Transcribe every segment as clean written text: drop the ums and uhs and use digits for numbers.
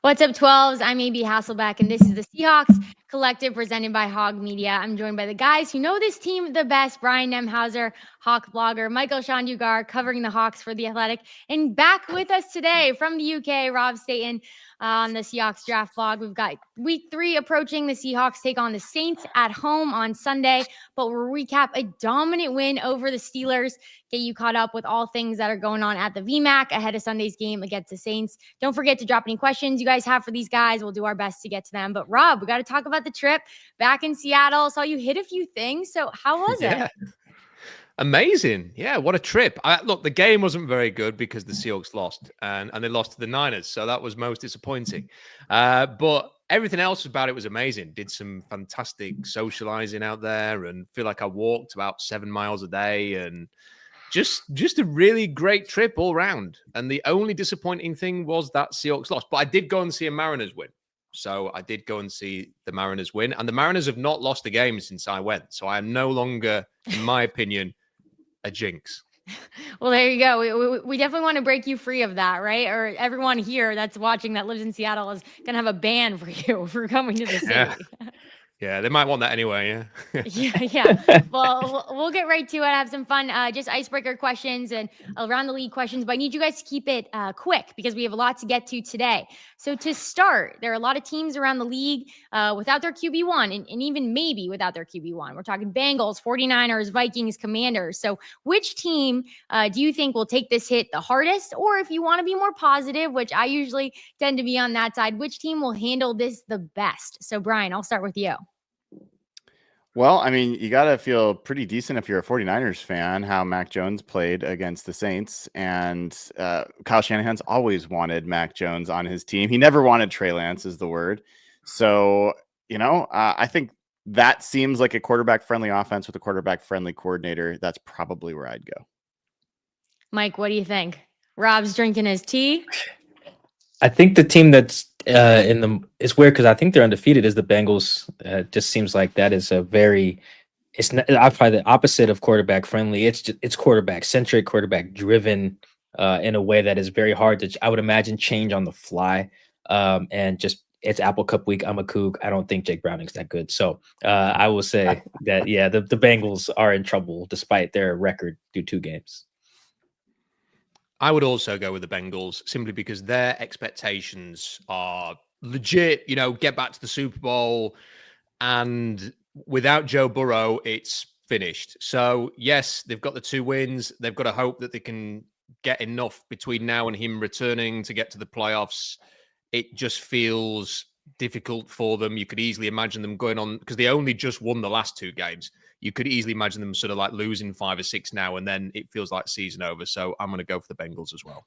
What's up, 12s? I'm AB Hasselbeck, and this is the Seahawks Collective presented by Hog Media. I'm joined by the guys who know this team the best: Brian Nemhauser, Hawk blogger, Michael Shandugar, covering the Hawks for The Athletic, and back with us today from the UK, Rob Staton on the Seahawks draft blog. We've got week 3 approaching. The Seahawks take on the Saints at home on Sunday, but we'll recap a dominant win over the Steelers, get you caught up with all things that are going on at the VMAC ahead of Sunday's game against the Saints. Don't forget to drop any questions you guys have for these guys. We'll do our best to get to them. But Rob, we got to talk about the trip back in Seattle. Saw you hit a few things. So how was it? Amazing. Yeah, what a trip. Look, the game wasn't very good because the Seahawks lost and they lost to the Niners. So that was most disappointing. But everything else about it was amazing. Did some fantastic socializing out there and feel like I walked about 7 miles a day and just a really great trip all round. And the only disappointing thing was that Seahawks lost. But I did go and see a Mariners win. So I did go and see the Mariners win. And the Mariners have not lost a game since I went. So I am no longer, in my opinion, a jinx. Well, there you go. We definitely want to break you free of that, right? Or everyone here that's watching that lives in Seattle is going to have a ban for you for coming to the city. Yeah, they might want that anyway, yeah. yeah. Well, we'll get right to it. Have some fun, just icebreaker questions and around the league questions. But I need you guys to keep it quick because we have a lot to get to today. So to start, there are a lot of teams around the league without their QB1 and even maybe without their QB1. We're talking Bengals, 49ers, Vikings, Commanders. So which team do you think will take this hit the hardest? Or if you want to be more positive, which I usually tend to be on that side, which team will handle this the best? So Brian, I'll start with you. Well, I mean, you got to feel pretty decent if you're a 49ers fan, how Mac Jones played against the Saints. And Kyle Shanahan's always wanted Mac Jones on his team. He never wanted Trey Lance, is the word. So, I think that seems like a quarterback-friendly offense with a quarterback-friendly coordinator. That's probably where I'd go. Mike, what do you think? Rob's drinking his tea. I think the team that's it's weird because I think they're undefeated is the Bengals. Just seems like that is it's probably the opposite of quarterback friendly. It's quarterback centric, quarterback driven in a way that is very hard to, I would imagine, change on the fly. And just it's Apple Cup week. I'm a Coug. I don't think Jake Browning's that good. So I will say that, yeah, the Bengals are in trouble despite their record through 2 games. I would also go with the Bengals simply because their expectations are legit, get back to the Super Bowl. And without Joe Burrow, it's finished. So, yes, they've got the 2 wins. They've got to hope that they can get enough between now and him returning to get to the playoffs. It just feels difficult for them. You could easily imagine them going on because they only just won the last 2 games. You could easily imagine them sort of like losing 5 or 6 now, and then it feels like season over. So I'm going to go for the Bengals as well.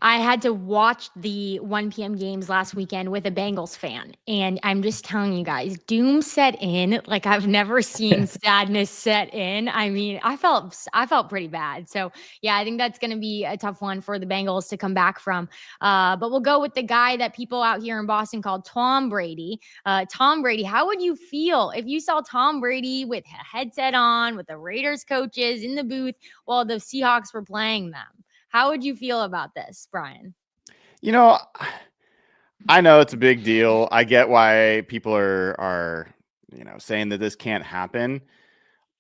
I had to watch the 1 p.m. games last weekend with a Bengals fan. And I'm just telling you guys, doom set in like I've never seen sadness set in. I mean, I felt pretty bad. So, yeah, I think that's going to be a tough one for the Bengals to come back from. But we'll go with the guy that people out here in Boston call Tom Brady. Tom Brady, how would you feel if you saw Tom Brady with a headset on, with the Raiders coaches in the booth while the Seahawks were playing them? How would you feel about this, Brian? I know it's a big deal. I get why people are saying that this can't happen.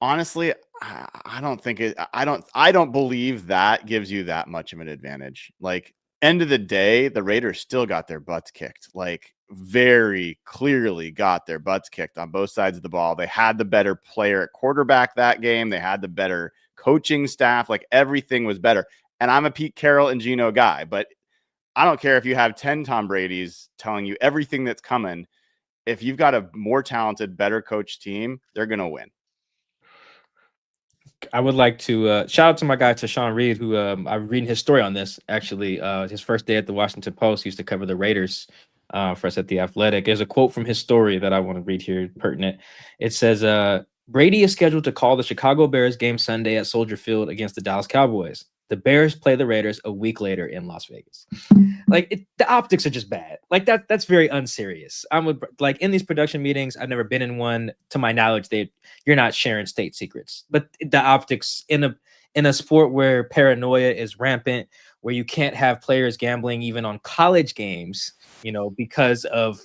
Honestly, I don't think it. I don't believe that gives you that much of an advantage. Like, end of the day, the Raiders still got their butts kicked. Like, very clearly got their butts kicked on both sides of the ball. They had the better player at quarterback that game. They had the better coaching staff. Like, everything was better. And I'm a Pete Carroll and Geno guy, but I don't care if you have 10 Tom Brady's telling you everything that's coming. If you've got a more talented, better coach team, they're going to win. I would like to shout out to my guy, Tashawn Reed, who I'm reading his story on this. Actually, his first day at the Washington Post, he used to cover the Raiders for us at The Athletic. There's a quote from his story that I want to read here, pertinent. It says, Brady is scheduled to call the Chicago Bears game Sunday at Soldier Field against the Dallas Cowboys. The Bears play the Raiders a week later in Las Vegas. Like, the optics are just bad. Like, that's very unserious. Like, in these production meetings, I've never been in one. To my knowledge, you're not sharing state secrets. But the optics in a sport where paranoia is rampant, where you can't have players gambling even on college games, because of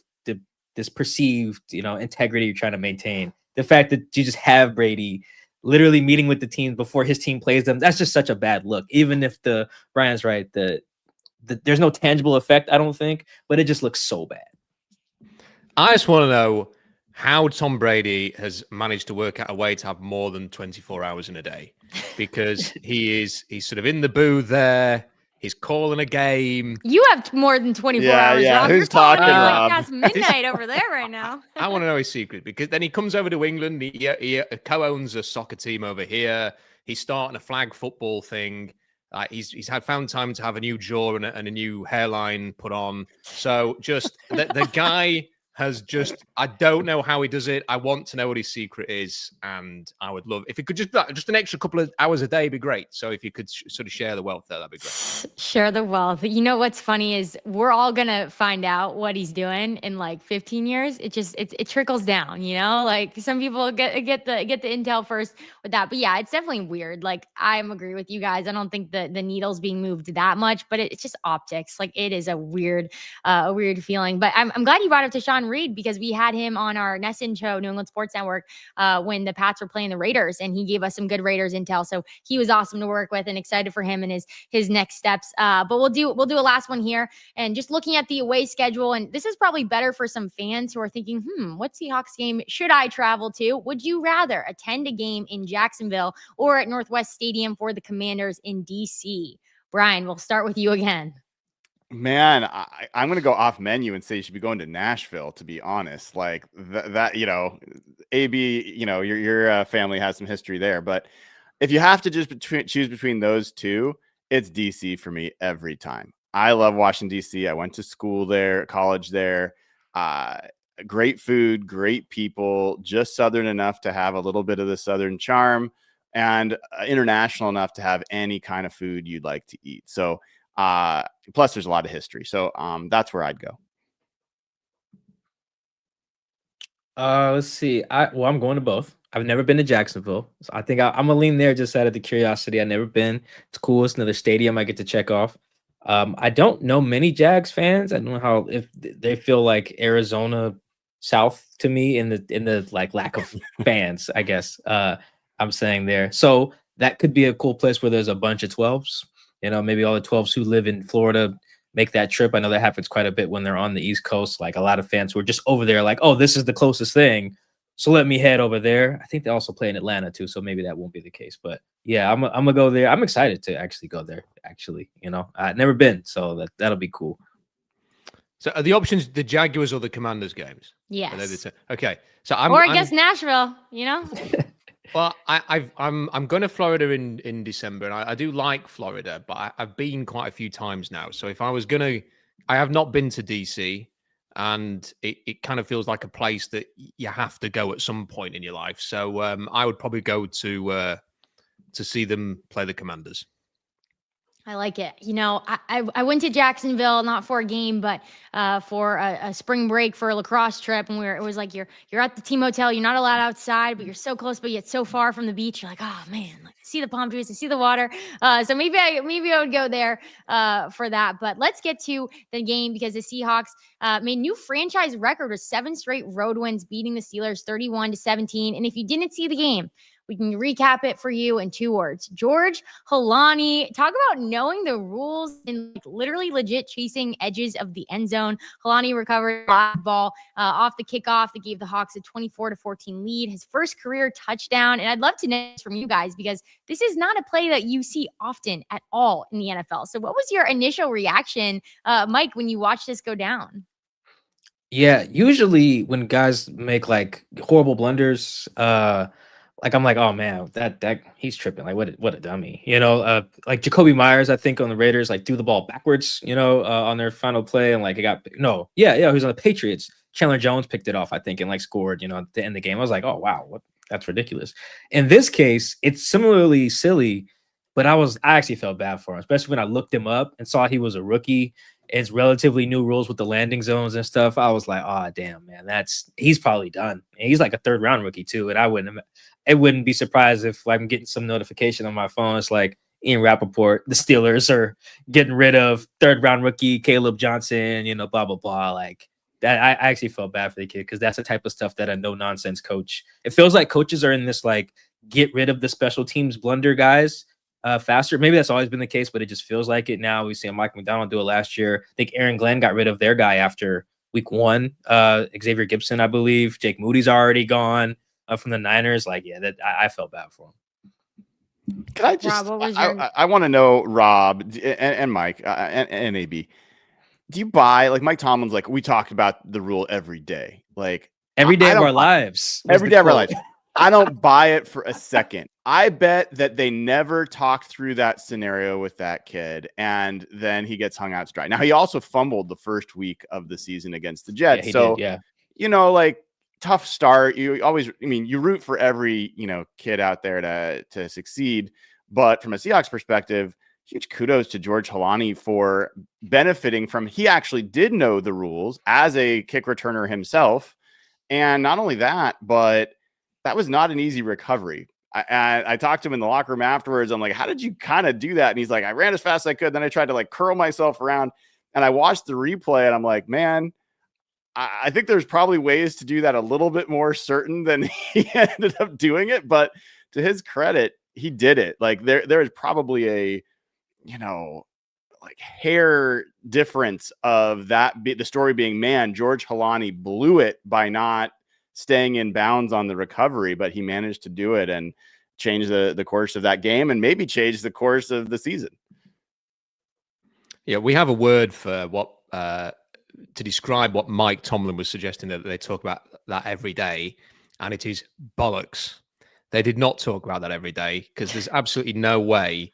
this perceived, integrity you're trying to maintain. The fact that you just have Brady literally meeting with the team before his team plays them, that's just such a bad look. Even if Brian's right, there's no tangible effect, I don't think, but it just looks so bad. I just want to know how Tom Brady has managed to work out a way to have more than 24 hours in a day, because he's sort of in the booth there. He's calling a game. You have more than 24 hours, Yeah. Rob. Who's You're calling talking, it like Rob? past midnight over there right now. I want to know his secret, because then he comes over to England. He co-owns a soccer team over here. He's starting a flag football thing. He's found time to have a new jaw and a new hairline put on. So just the guy has I don't know how he does it. I want to know what his secret is, and I would love if it could just an extra couple of hours a day be great. So if you could sort of share the wealth there, that'd be great. Share the wealth. You know what's funny is we're all gonna find out what he's doing in like 15 years. It trickles down, like some people get the intel first with that. But yeah, it's definitely weird. Like I agree with you guys. I don't think the needle's being moved that much, but it's just optics. Like it is a weird feeling. But I'm glad you brought up to Sean Reed, because we had him on our Nesson show, New England Sports Network, when the Pats were playing the Raiders, and he gave us some good Raiders intel. So he was awesome to work with, and excited for him and his next steps. But we'll do a last one here, and just looking at the away schedule, and this is probably better for some fans who are thinking, what Seahawks game should I travel to? Would you rather attend a game in Jacksonville or at Northwest Stadium for the Commanders in DC? Brian, we'll start with you again. Man, I'm going to go off menu and say you should be going to Nashville, to be honest. Like that, AB, your family has some history there. But if you have to just choose between those two, it's DC for me every time. I love Washington, DC. I went to school there, college there. Great food, great people, just Southern enough to have a little bit of the Southern charm, and international enough to have any kind of food you'd like to eat. So, plus there's a lot of history. So that's where I'd go. Let's see. I'm going to both. I've never been to Jacksonville, so I think I'm gonna lean there just out of the curiosity. I've never been. It's cool. It's another stadium I get to check off. I don't know many Jags fans. I don't know if they feel like Arizona South to me in the like lack of fans, I guess. I'm saying there. So that could be a cool place where there's a bunch of 12s. Maybe all the 12s who live in Florida make that trip. I know that happens quite a bit when they're on the East Coast. Like a lot of fans who are just over there like, oh, this is the closest thing, so let me head over there. I think they also play in Atlanta too, so maybe that won't be the case. But yeah, I'm gonna go there. I'm excited to actually go there. Actually, I've never been, so that'll be cool. So are the options the Jaguars or the Commanders games? Yes. Okay. So I guess Nashville. Well, I'm going to Florida in December, and I do like Florida, but I've been quite a few times now. So if I was I have not been to DC, and it kind of feels like a place that you have to go at some point in your life. So I would probably go to see them play the Commanders. I like it. I went to Jacksonville, not for a game, but for a spring break for a lacrosse trip. And it was like, you're at the team hotel. You're not allowed outside, but you're so close, but yet so far from the beach. You're like, oh man, I see the palm trees, I see the water. So maybe I would go there for that. But let's get to the game, because the Seahawks made new franchise record with 7 straight road wins, beating the Steelers 31-17. And if you didn't see the game, we can recap it for you in 2 words. George Holani, talk about knowing the rules and literally legit chasing edges of the end zone. Holani recovered a ball off the kickoff that gave the Hawks a 24-14 lead, his first career touchdown. And I'd love to know this from you guys, because this is not a play that you see often at all in the NFL. So what was your initial reaction, Mike, when you watched this go down? Yeah, usually when guys make like horrible blunders, like I'm like, oh man, that he's tripping. Like what a dummy, like Jacoby Myers, I think on the Raiders, like threw the ball backwards, on their final play, and like he was on the Patriots. Chandler Jones picked it off, I think, and like scored, at the end of the game. I was like, oh wow, that's ridiculous. In this case, it's similarly silly, but I actually felt bad for him, especially when I looked him up and saw he was a rookie. It's relatively new rules with the landing zones and stuff. I was like, oh damn, man, he's probably done. And he's like a 3rd-round rookie too, and it wouldn't be surprised if I'm getting some notification on my phone. It's like Ian Rappaport, the Steelers are getting rid of 3rd-round rookie Caleb Johnson, blah, blah, blah. Like that, I actually felt bad for the kid because that's the type of stuff that a no-nonsense coach. It feels like coaches are in this like get rid of the special teams blunder guys faster. Maybe that's always been the case, but it just feels like it now. We see Mike McDonald do it last year. I think Aaron Glenn got rid of their guy after week 1. Xavier Gibson, I believe. Jake Moody's already gone from the Niners. Like, yeah, that I felt bad for him. Can I just? Rob, I want to know, Rob and Mike and AB. Do you buy, like Mike Tomlin's like, we talk about the rule every day, like every day of our lives. Every day of our lives. I don't buy it for a second. I bet that they never talked through that scenario with that kid, and then he gets hung out to dry. Now, he also fumbled the first week of the season against the Jets. Yeah, like tough start. You always, you root for every, kid out there to succeed. But from a Seahawks perspective, huge kudos to George Halani for benefiting from, he actually did know the rules as a kick returner himself. And not only that, but that was not an easy recovery. I talked to him in the locker room afterwards. I'm like, how did you kind of do that? And he's like, I ran as fast as I could. Then I tried to like curl myself around, and I watched the replay, and I'm like, man, I think there's probably ways to do that a little bit more certain than he ended up doing it. But to his credit, he did it. Like there is probably a, like hair difference of that. The story being, man, George Halani blew it by not staying in bounds on the recovery, but he managed to do it and change the course of that game and maybe change the course of the season. Yeah, we have a word for what to describe what Mike Tomlin was suggesting, that they talk about that every day, and it is bollocks. They did not talk about that every day because there's absolutely no way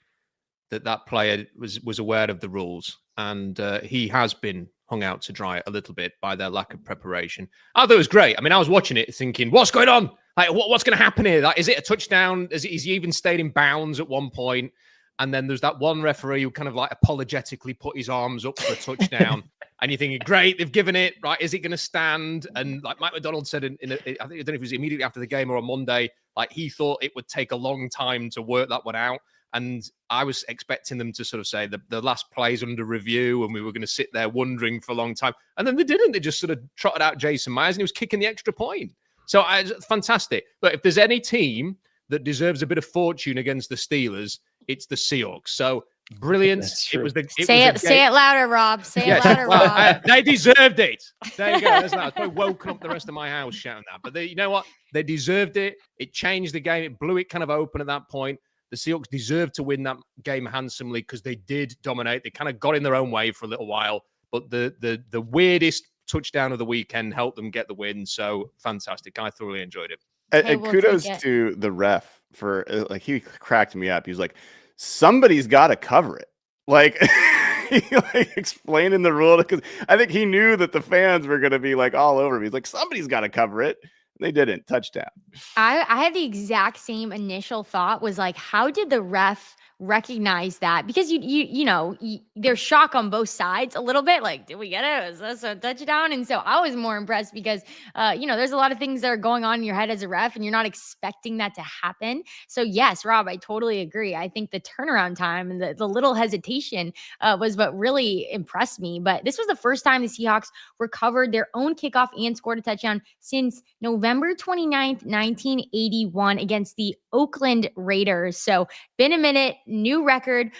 that player was aware of the rules, and he has been hung out to dry a little bit by their lack of preparation. I thought it was great. I mean, I was watching it thinking, what's going on? Like, what's going to happen here? Like, is it a touchdown? Is he even stayed in bounds at one point? And then there's that one referee who kind of like apologetically put his arms up for a touchdown. And you're thinking, great, they've given it, right? Is it going to stand? And like Mike McDonald said, I don't know if it was immediately after the game or on Monday, like he thought it would take a long time to work that one out. And I was expecting them to sort of say the last play's under review, and we were going to sit there wondering for a long time. And then they didn't. They just sort of trotted out Jason Myers, and he was kicking the extra point. So fantastic. But if there's any team that deserves a bit of fortune against the Steelers, it's the Seahawks. So brilliant. Say it louder, Rob. Say it louder, Rob. They deserved it. There you go. I've probably woken up the rest of my house shouting that. But you know what? They deserved it. It changed the game. It blew it kind of open at that point. The Seahawks deserved to win that game handsomely because they did dominate. They kind of got in their own way for a little while. But the weirdest touchdown of the weekend helped them get the win. So fantastic. I thoroughly enjoyed it. And kudos to the ref for like, he cracked me up. He was like, somebody's got to cover it. Like, he like explaining the rule, because I think he knew that the fans were going to be like all over him. He's like, somebody's got to cover it. They didn't. Touchdown. I had the exact same initial thought, was like, how did the ref recognize that? Because there's shock on both sides a little bit. Like, did we get it? Was this a touchdown? And so I was more impressed because, there's a lot of things that are going on in your head as a ref, and you're not expecting that to happen. So yes, Rob, I totally agree. I think the turnaround time and the little hesitation was what really impressed me. But this was the first time the Seahawks recovered their own kickoff and scored a touchdown since November 29th, 1981 against the Oakland Raiders. So been a minute. New record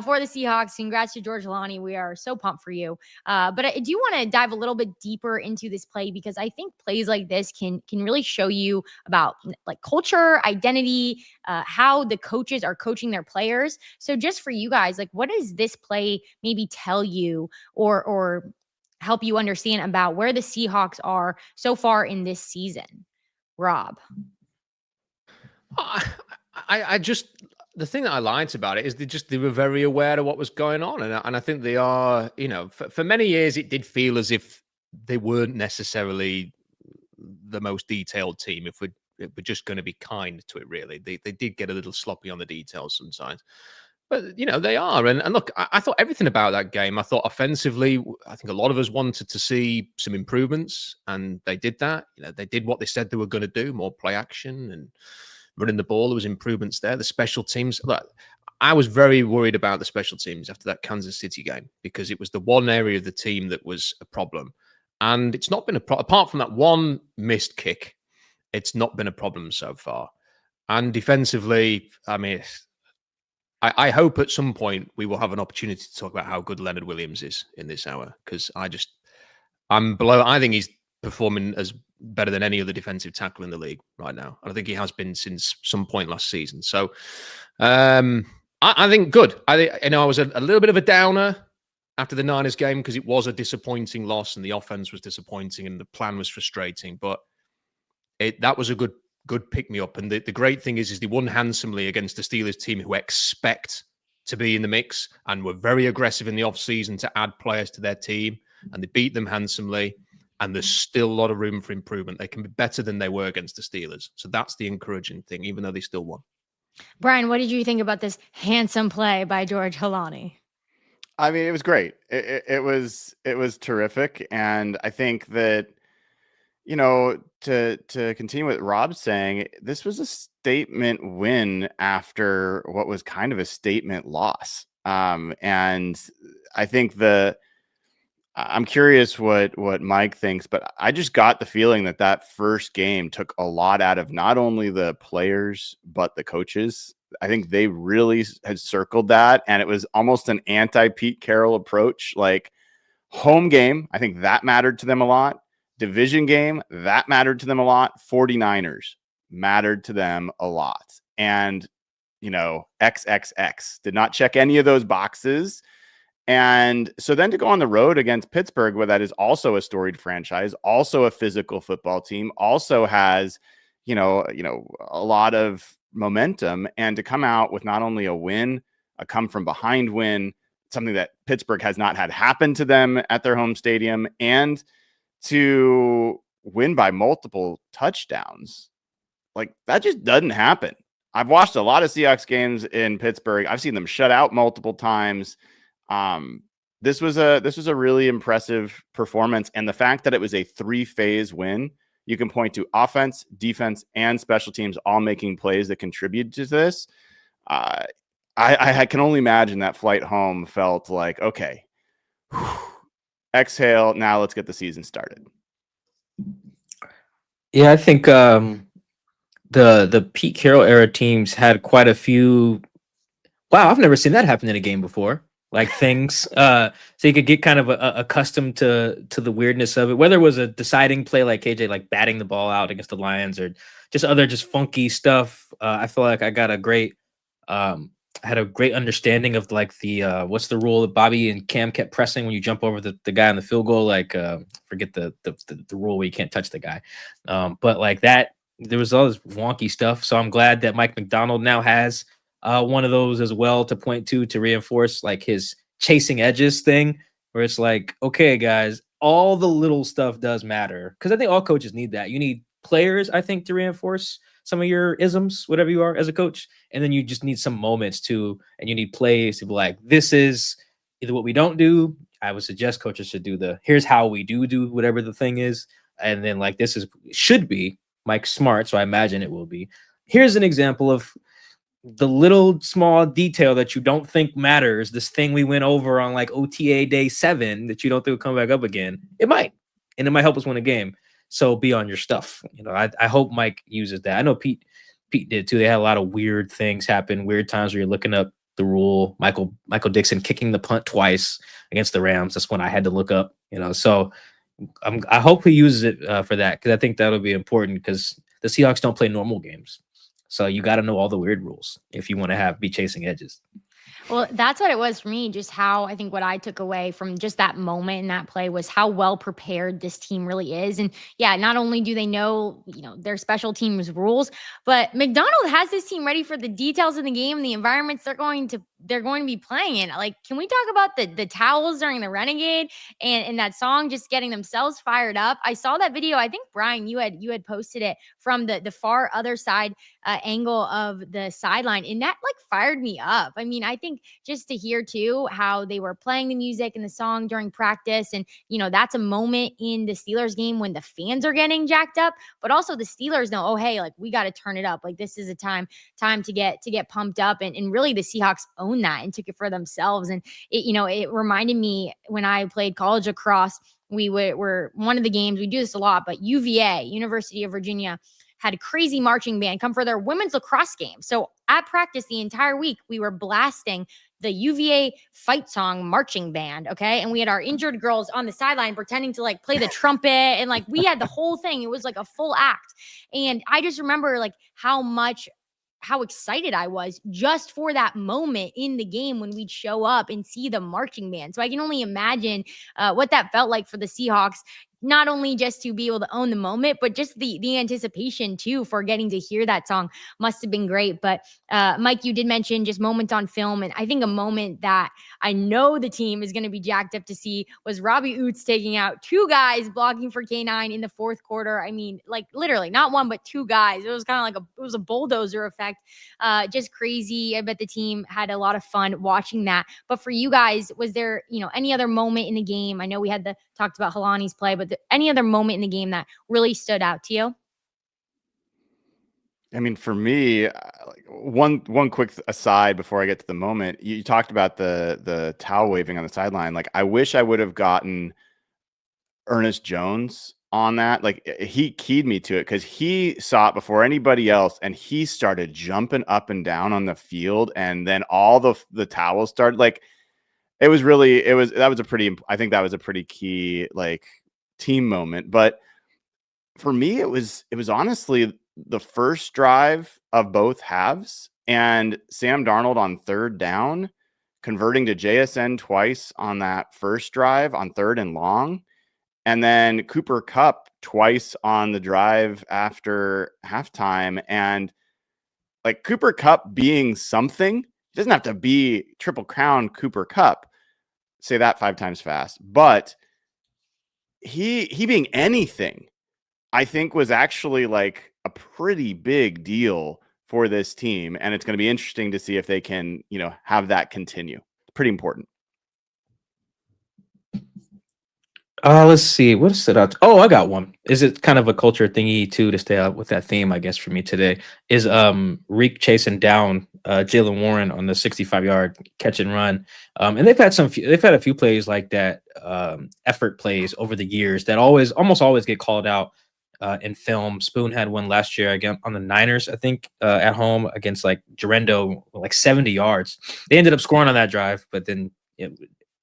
for the Seahawks. Congrats to George Halani. We are so pumped for you. But I do want to dive a little bit deeper into this play, because I think plays like this can really show you about like culture, identity, how the coaches are coaching their players. So just for you guys, like, what does this play maybe tell you or help you understand about where the Seahawks are so far in this season? Rob. I just, the thing that I liked about it is they were very aware of what was going on. And I think they are, for many years, it did feel as if they weren't necessarily the most detailed team. If we're just going to be kind to it, really, they did get a little sloppy on the details sometimes. But, they are. And look, I thought everything about that game. I thought offensively, I think a lot of us wanted to see some improvements, and they did that. They did what they said they were going to do, more play action and running the ball. There was improvements there. The special teams, look, I was very worried about the special teams after that Kansas City game because it was the one area of the team that was a problem. And it's not been a problem. Apart from that one missed kick, it's not been a problem so far. And defensively, I mean, I hope at some point we will have an opportunity to talk about how good Leonard Williams is in this hour, because I'm below. I think he's performing as better than any other defensive tackle in the league right now. And I think he has been since some point last season. So I think good. I was a little bit of a downer after the Niners game because it was a disappointing loss and the offense was disappointing and the plan was frustrating. But that was a good pick me up. And the great thing is they won handsomely against the Steelers team who expect to be in the mix and were very aggressive in the offseason to add players to their team. And they beat them handsomely. And there's still a lot of room for improvement. They can be better than they were against the Steelers. So that's the encouraging thing, even though they still won. Brian, what did you think about this handsome play by George Halani? I mean, it was great. It was terrific. And I think that, to continue what Rob's saying, this was a statement win after what was kind of a statement loss. And I think I'm curious what Mike thinks, but I just got the feeling that first game took a lot out of not only the players, but the coaches. I think they really had circled that, and it was almost an anti-Pete Carroll approach. Like, home game, I think that mattered to them a lot. Division game, that mattered to them a lot. 49ers mattered to them a lot. And, XXX did not check any of those boxes. And so then to go on the road against Pittsburgh, where that is also a storied franchise, also a physical football team, also has, a lot of momentum, and to come out with not only a win, a come from behind win, something that Pittsburgh has not had happen to them at their home stadium, and to win by multiple touchdowns. Like, that just doesn't happen. I've watched a lot of Seahawks games in Pittsburgh. I've seen them shut out multiple times. This was a really impressive performance, and the fact that it was a 3-phase win, you can point to offense, defense, and special teams all making plays that contributed to this. I can only imagine that flight home felt like, okay, exhale, now let's get the season started. Yeah, I think the Pete Carroll era teams had quite a few. Wow, I've never seen that happen in a game before. Like, things, so you could get kind of accustomed to the weirdness of it. Whether it was a deciding play like KJ, like batting the ball out against the Lions, or just other funky stuff. I feel like I got a great, had a great understanding of like the what's the rule that Bobby and Cam kept pressing when you jump over the guy on the field goal. Like, forget the rule where you can't touch the guy, but like that, there was all this wonky stuff. So I'm glad that Mike McDonald now has one of those as well to point to reinforce like his chasing edges thing, where it's like, okay, guys, all the little stuff does matter, because I think all coaches need that. You need players, I think, to reinforce some of your isms, whatever you are as a coach, and then you just need some moments too, and you need plays to be like, this is either what we don't do. I would suggest coaches should do here's how we do whatever the thing is, and then like should be Mike Smart, so I imagine it will be. Here's an example of the little small detail that you don't think matters, this thing we went over on like OTA day 7 that you don't think will come back up again. It might, and it might help us win a game. So be on your stuff. I hope Mike uses that. I know Pete did too. They had a lot of weird things happen, weird times where you're looking up the rule. Michael Dixon kicking the punt twice against the Rams. That's when I had to look up, so I hope he uses it for that, because I think that'll be important, because the Seahawks don't play normal games. So you got to know all the weird rules if you want to be chasing edges. Well, that's what it was for me. Just how I think what I took away from just that moment in that play was how well prepared this team really is. And yeah, not only do they know, their special teams rules, but McDonald has this team ready for the details in the game, the environments they're going to be playing in. Like, can we talk about the towels during the Renegade and that song, just getting themselves fired up? I saw that video. I think Brian, you had posted it from the far other side angle of the sideline, and that like fired me up. I mean, I think just to hear too how they were playing the music and the song during practice, and that's a moment in the Steelers game when the fans are getting jacked up, but also the Steelers know, oh hey, like we got to turn it up. Like this is a time to get pumped up, and really the Seahawks owned that and took it for themselves. And it reminded me when I played college lacrosse. We were one of the games, we do this a lot, but UVA, University of Virginia, had a crazy marching band come for their women's lacrosse game. So at practice the entire week, we were blasting the UVA fight song marching band. Okay. And we had our injured girls on the sideline pretending to like play the trumpet. And like we had the whole thing. It was like a full act. And I just remember like how excited I was just for that moment in the game when we'd show up and see the marching band. So I can only imagine what that felt like for the Seahawks, not only just to be able to own the moment, but just the anticipation too for getting to hear that song must have been great. But Mike, you did mention just moments on film. And I think a moment that I know the team is going to be jacked up to see was Robbie Oots taking out two guys blocking for K9 in the fourth quarter. I mean, like literally not one, but two guys. It was kind of like it was a bulldozer effect. Just crazy. I bet the team had a lot of fun watching that. But for you guys, was there, any other moment in the game? I know we had talked about Halani's play, but any other moment in the game that really stood out to you? I mean, for me, one quick aside before I get to the moment, you talked about the towel waving on the sideline. Like, I wish I would have gotten Ernest Jones on that. Like, he keyed me to it because he saw it before anybody else, and he started jumping up and down on the field, and then all the towels started. Like, I think that was a pretty key like team moment. But for me, it was honestly the first drive of both halves, and Sam Darnold on third down, converting to JSN twice on that first drive on 3rd and long. And then Cooper Kupp twice on the drive after halftime. And like Cooper Kupp being something, it doesn't have to be Triple Crown Cooper Kupp. Say that 5 times fast. But he being anything, I think was actually like a pretty big deal for this team. And it's going to be interesting to see if they can, have that continue. Pretty important. Let's see. What stood out? Oh, I got one. Is it kind of a culture thingy too to stay out with that theme? I guess for me today is Reek chasing down Jalen Warren on the 65-yard catch and run. And they've had a few plays like that, effort plays over the years that almost always get called out in film. Spoon had one last year again on the Niners, I think, at home against like Gerendo, like 70 yards. They ended up scoring on that drive, but then.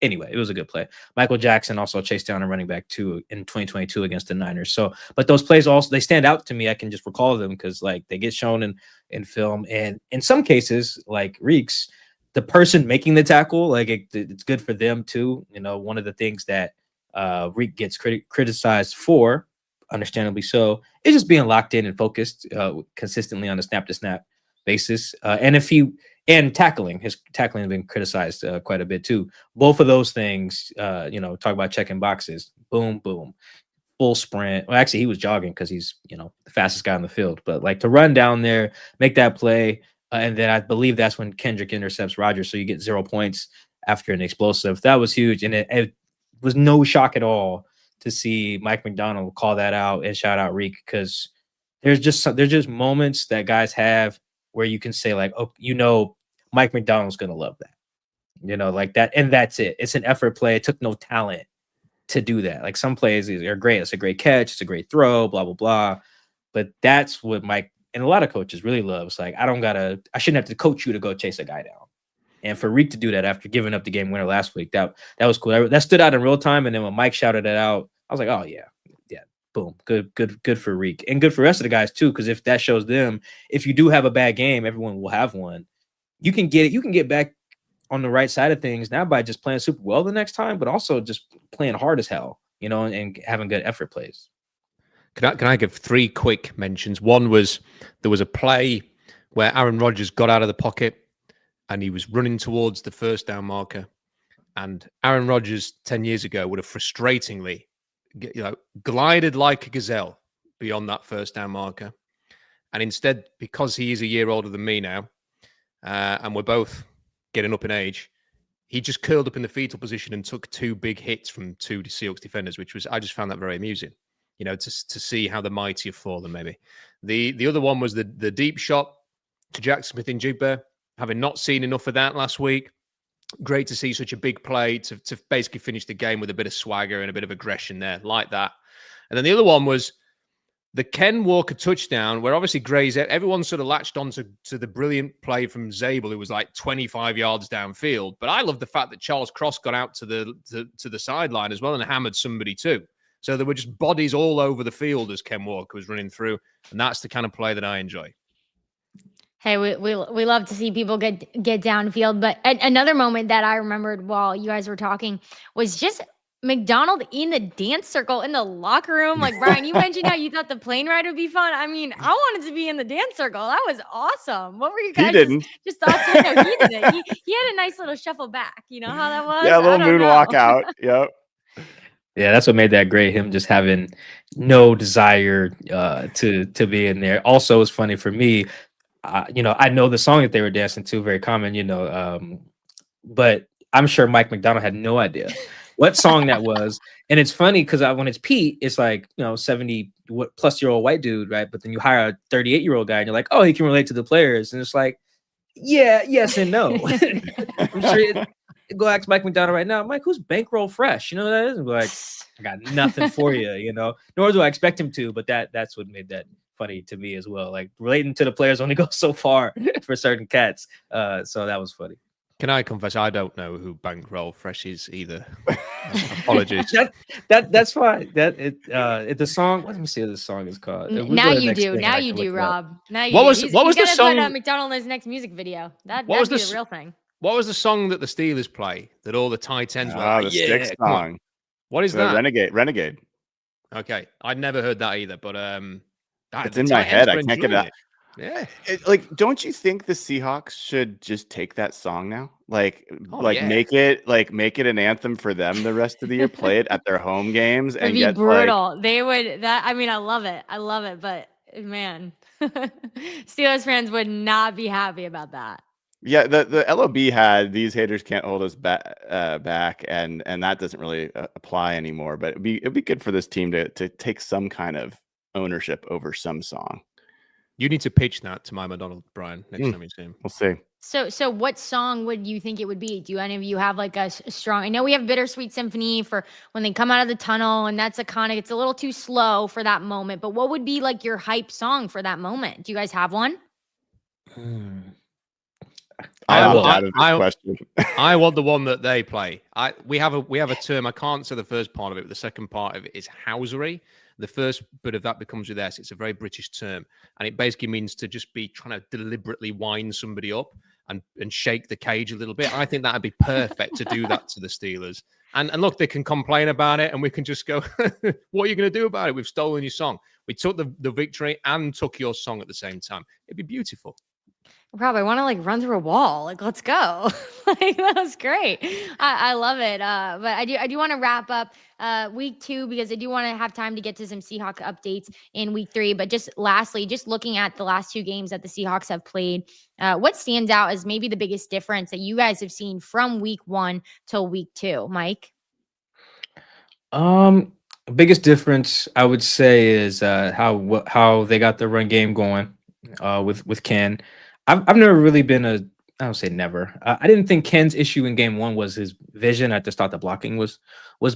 Anyway, it was a good play. Michael Jackson also chased down a running back too in 2022 against the Niners. So, but those plays also, they stand out to me. I can just recall them because like they get shown in film, and in some cases, like Reeks, the person making the tackle, like it's good for them too. One of the things that Reek gets criticized for, understandably so, is just being locked in and focused consistently on a snap to snap basis. And tackling. His tackling has been criticized quite a bit too. Both of those things, talk about checking boxes. Boom, boom, full sprint. Well, actually, he was jogging because he's, the fastest guy on the field. But like to run down there, make that play, and then I believe that's when Kendrick intercepts Rodgers, so you get 0 points after an explosive. That was huge, and it was no shock at all to see Mike McDonald call that out and shout out Reek, because there's just moments that guys have where you can say like, oh, Mike McDonald's going to love that, like that. And that's it. It's an effort play. It took no talent to do that. Like some plays are great. It's a great catch. It's a great throw, blah, blah, blah. But that's what Mike and a lot of coaches really love. It's like, I shouldn't have to coach you to go chase a guy down. And for Reek to do that after giving up the game winner last week, that was cool. That stood out in real time. And then when Mike shouted it out, I was like, oh yeah. Boom. Good for Reek, and good for the rest of the guys too. Because if that shows them, if you do have a bad game, everyone will have one. You can get back on the right side of things now by just playing super well the next time, but also just playing hard as hell, and having good effort plays. Can I give 3 quick mentions? One was there was a play where Aaron Rodgers got out of the pocket and he was running towards the first down marker, and Aaron Rodgers 10 years ago would have frustratingly glided like a gazelle beyond that first down marker. And instead, because he is a year older than me now, and we're both getting up in age, he just curled up in the fetal position and took 2 big hits from 2 Seahawks defenders, which was, I just found that very amusing. You know, to see how the mighty have fallen. Maybe the other one was the deep shot to Jack Smith in Jigba. Having not seen enough of that last week, great to see such a big play to basically finish the game with a bit of swagger and a bit of aggression there, like that. And then the other one was the Ken Walker touchdown, where obviously Gray's, everyone sort of latched on to the brilliant play from Zabel, who was like 25 yards downfield. But I love the fact that Charles Cross got out to the sideline as well and hammered somebody too. So there were just bodies all over the field as Ken Walker was running through. And that's the kind of play that I enjoy. Hey, we love to see people get downfield. But another moment that I remembered while you guys were talking was just McDonald in the dance circle in the locker room. Like, Brian, you mentioned how you thought the plane ride would be fun. I mean, I wanted to be in the dance circle. That was awesome. What were you guys just thoughts? No, he didn't. He had a nice little shuffle back. You know how that was? Yeah, a little moonwalk out. Yep. Yeah, that's what made that great. Him just having no desire to be in there. Also, it's funny for me. I know the song that they were dancing to, very common. But I'm sure Mike McDonald had no idea what song that was. And it's funny because when it's Pete, it's like 70-plus-year-old white dude, right? But then you hire a 38-year-old guy, and you're like, oh, he can relate to the players, and it's like, yeah, yes and no. I'm sure. Go ask Mike McDonald right now. Mike, who's Bankroll Fresh? You know what that is? And like, I got nothing for you, Nor do I expect him to, but that's what made that funny to me as well. Like, relating to the players only goes so far for certain cats. So that was funny. Can I confess? I don't know who Bankroll Fresh is either. Apologies. That's fine. The song. Let me see what the song is called. Now you do, Rob. Now you. What was the song? Put McDonald in his next music video. That'd be the real thing. What was the song that the Steelers play that all the tight ends were like, the Sticks song. What is that? Renegade. Okay. I'd never heard that either, but it's in my head. I can't get it out. Yeah. Don't you think the Seahawks should just take that song now? Make it an anthem for them the rest of the year, play it at their home games, and It'd be brutal. They would I love it, but man, Steelers fans would not be happy about that. Yeah, the LOB had "These Haters Can't Hold Us back," and that doesn't really apply anymore. But it'd be good for this team to take some kind of ownership over some song. You need to pitch that to my McDonald, Brian, next time you see him. We'll see. So what song would you think it would be? Do any of you have like a strong? I know we have Bittersweet Symphony for when they come out of the tunnel, and that's it's a little too slow for that moment. But what would be like your hype song for that moment? Do you guys have one? I want the one that they play. We have a term. I can't say the first part of it, but the second part of it is housery. The first bit of that becomes with S. It's a very British term, and it basically means to just be trying to deliberately wind somebody up and shake the cage a little bit. I think that'd be perfect to do that to the Steelers. And look, they can complain about it, and we can just go, "What are you going to do about it? We've stolen your song. We took the victory and took your song at the same time. It'd be beautiful." Rob, I want to run through a wall. Let's go. That was great. I love it. But I do want to wrap up week 2 because I do want to have time to get to some Seahawks updates in week 3. But just lastly, just looking at the last 2 games that the Seahawks have played, what stands out as maybe the biggest difference that you guys have seen from week 1 till week 2, Mike? Biggest difference I would say is how they got the run game going with Ken. I've never really been I don't say never. I didn't think Ken's issue in game 1 was his vision. I just thought the blocking was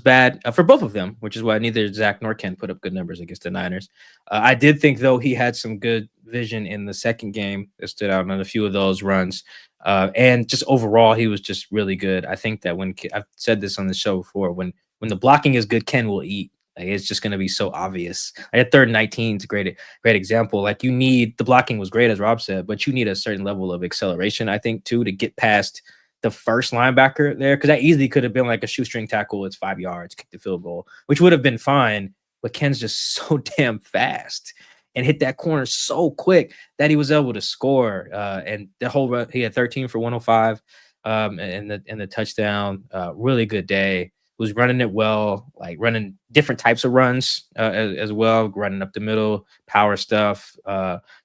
bad for both of them, which is why neither Zach nor Ken put up good numbers against the Niners. I did think, though, he had some good vision in the second game that stood out on a few of those runs. And just overall, he was just really good. I think that I've said this on the show before, when the blocking is good, Ken will eat. It's just going to be so obvious. At 3rd and 19 is a great example. You need the blocking was great, as Rob said, but you need a certain level of acceleration, I think, too, to get past the first linebacker there, because that easily could have been like a shoestring tackle. It's 5 yards, kick the field goal, which would have been fine. But Ken's just so damn fast and hit that corner so quick that he was able to score. And the whole run, he had 13 for 105 and the touchdown. Really good day. Was running it well, running different types of runs as well, running up the middle, power stuff,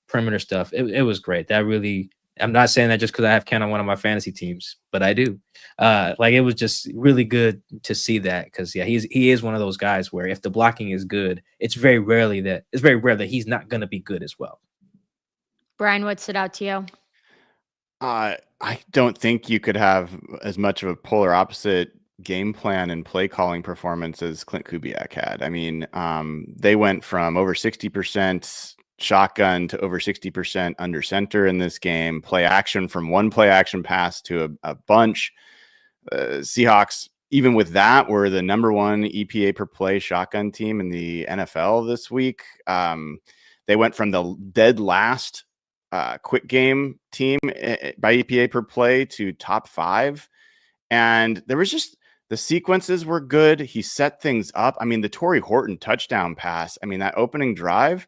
perimeter stuff. It was great. That really I'm not saying that just because I have Ken on one of my fantasy teams, but I do. Like, it was just really good to see that, because he is one of those guys where if the blocking is good, it's very rare that he's not going to be good as well. Brian, what stood out to you? I don't think you could have as much of a polar opposite game plan and play calling performance as Clint Kubiak had. I mean, they went from over 60% shotgun to over 60% under center in this game. Play action from one play action pass to a bunch. Seahawks, even with that, were the number one EPA per play shotgun team in the NFL this week. They went from the dead last quick game team by EPA per play to top 5. And there was just, the sequences were good. He set things up. I mean, the Torrey Horton touchdown pass, I mean, that opening drive,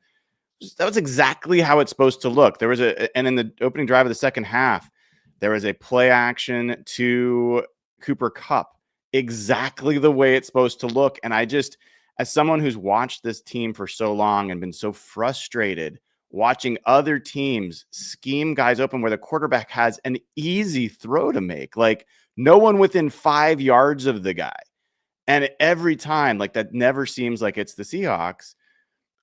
that was exactly how it's supposed to look. There was and in the opening drive of the second half, there was a play action to Cooper Kupp, exactly the way it's supposed to look. And I just, as someone who's watched this team for so long and been so frustrated watching other teams scheme guys open where the quarterback has an easy throw to make, like no one within 5 yards of the guy. And every time, like, that never seems like it's the Seahawks.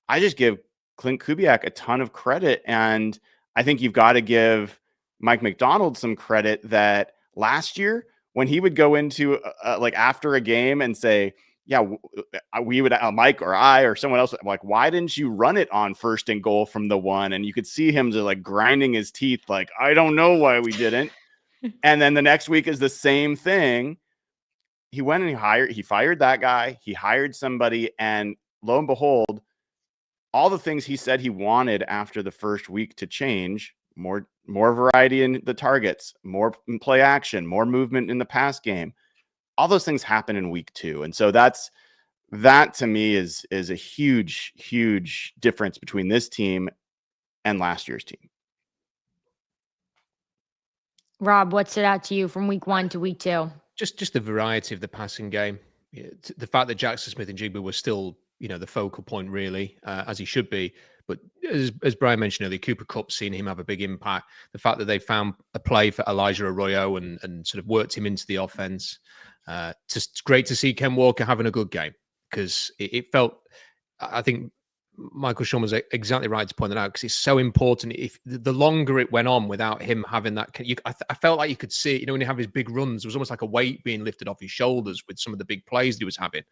I just give Clint Kubiak a ton of credit. And I think you've got to give Mike McDonald some credit that last year, when he would go into like after a game and say, yeah, we would, Mike or I or someone else, like, why didn't you run it on 1st and goal from the 1? And you could see him just like grinding his teeth, like, I don't know why we didn't. And then the next week is the same thing. He went and he fired that guy. He hired somebody, and lo and behold, all the things he said he wanted after the first week to change, more variety in the targets, more play action, more movement in the pass game, all those things happen in week 2. And so that to me is a huge difference between this team and last year's team. Rob, what stood out to you from week 1 to week 2? Just the variety of the passing game. The fact that Jackson Smith and Jigba were still, the focal point, really, as he should be. But as Brian mentioned earlier, Cooper Kupp, seeing him have a big impact. The fact that they found a play for Elijah Arroyo and sort of worked him into the offense. Just great to see Ken Walker having a good game, because it felt, I think Michael Sean was exactly right to point that out, because it's so important. If the longer it went on without him having that, I felt like you could see, when he had his big runs, it was almost like a weight being lifted off his shoulders with some of the big plays that he was having.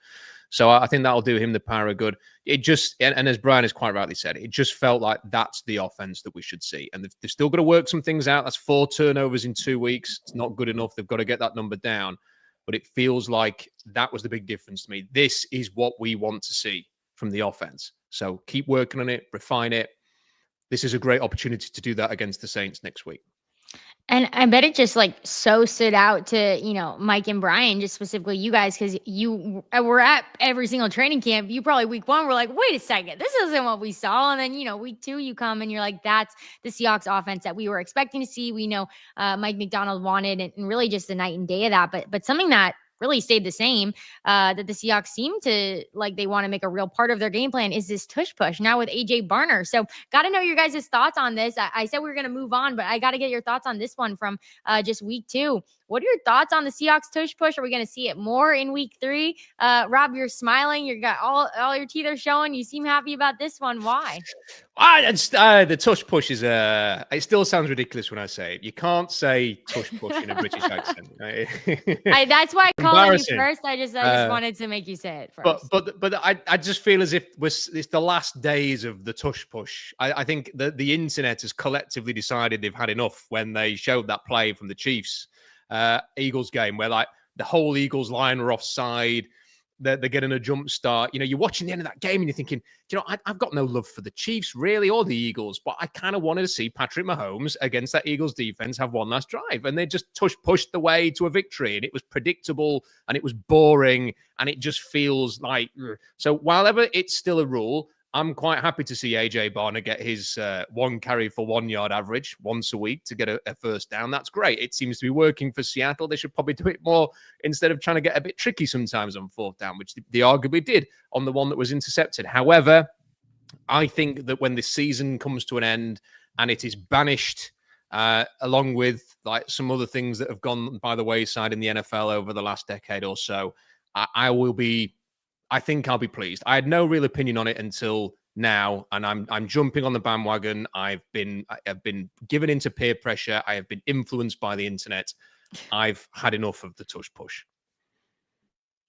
So I think that'll do him the power of good. It just, and as Brian has quite rightly said, it just felt like that's the offense that we should see. And they've still got to work some things out. That's 4 turnovers in 2 weeks. It's not good enough. They've got to get that number down. But it feels like that was the big difference to me. This is what we want to see from the offense. So keep working on it, refine it. This is a great opportunity to do that against the Saints next week. And I bet it just like so stood out to, Mike and Brian, just specifically you guys, because you were at every single training camp. You probably week 1 were like, wait a second, this isn't what we saw. And then, week 2, you come and you're like, that's the Seahawks offense that we were expecting to see. We know Mike McDonald wanted, and really just the night and day of that. But something that really stayed the same, that the Seahawks seem to like they want to make a real part of their game plan, is this tush push now with AJ Barner. So got to know your guys' thoughts on this. I said we were going to move on, but I got to get your thoughts on this one from just week 2. What are your thoughts on the Seahawks tush push? Are we going to see it more in week 3? Rob, you're smiling. You got all your teeth are showing. You seem happy about this one. Why? The tush push is it still sounds ridiculous when I say it. You can't say tush push in a British accent. That's why I called you first. I just wanted to make you say it first. But I just feel as if it's the last days of the tush push. I think the internet has collectively decided they've had enough when they showed that play from the Chiefs Eagles game, where like the whole Eagles line are offside. They're getting a jump start. You're watching the end of that game and you're thinking, I've got no love for the Chiefs really, or the Eagles, but I kind of wanted to see Patrick Mahomes against that Eagles defense have one last drive. And they just pushed the way to a victory, and it was predictable and it was boring, and it just feels like, so while ever it's still a rule, I'm quite happy to see AJ Barner get his 1 carry for 1 yard average once a week to get a first down. That's great. It seems to be working for Seattle. They should probably do it more instead of trying to get a bit tricky sometimes on 4th down, which they arguably did on the one that was intercepted. However, I think that when the season comes to an end and it is banished along with like some other things that have gone by the wayside in the NFL over the last decade or so. I think I'll be pleased. I had no real opinion on it until now, and I'm jumping on the bandwagon. I've been given into peer pressure. I have been influenced by the internet. I've had enough of the tush push.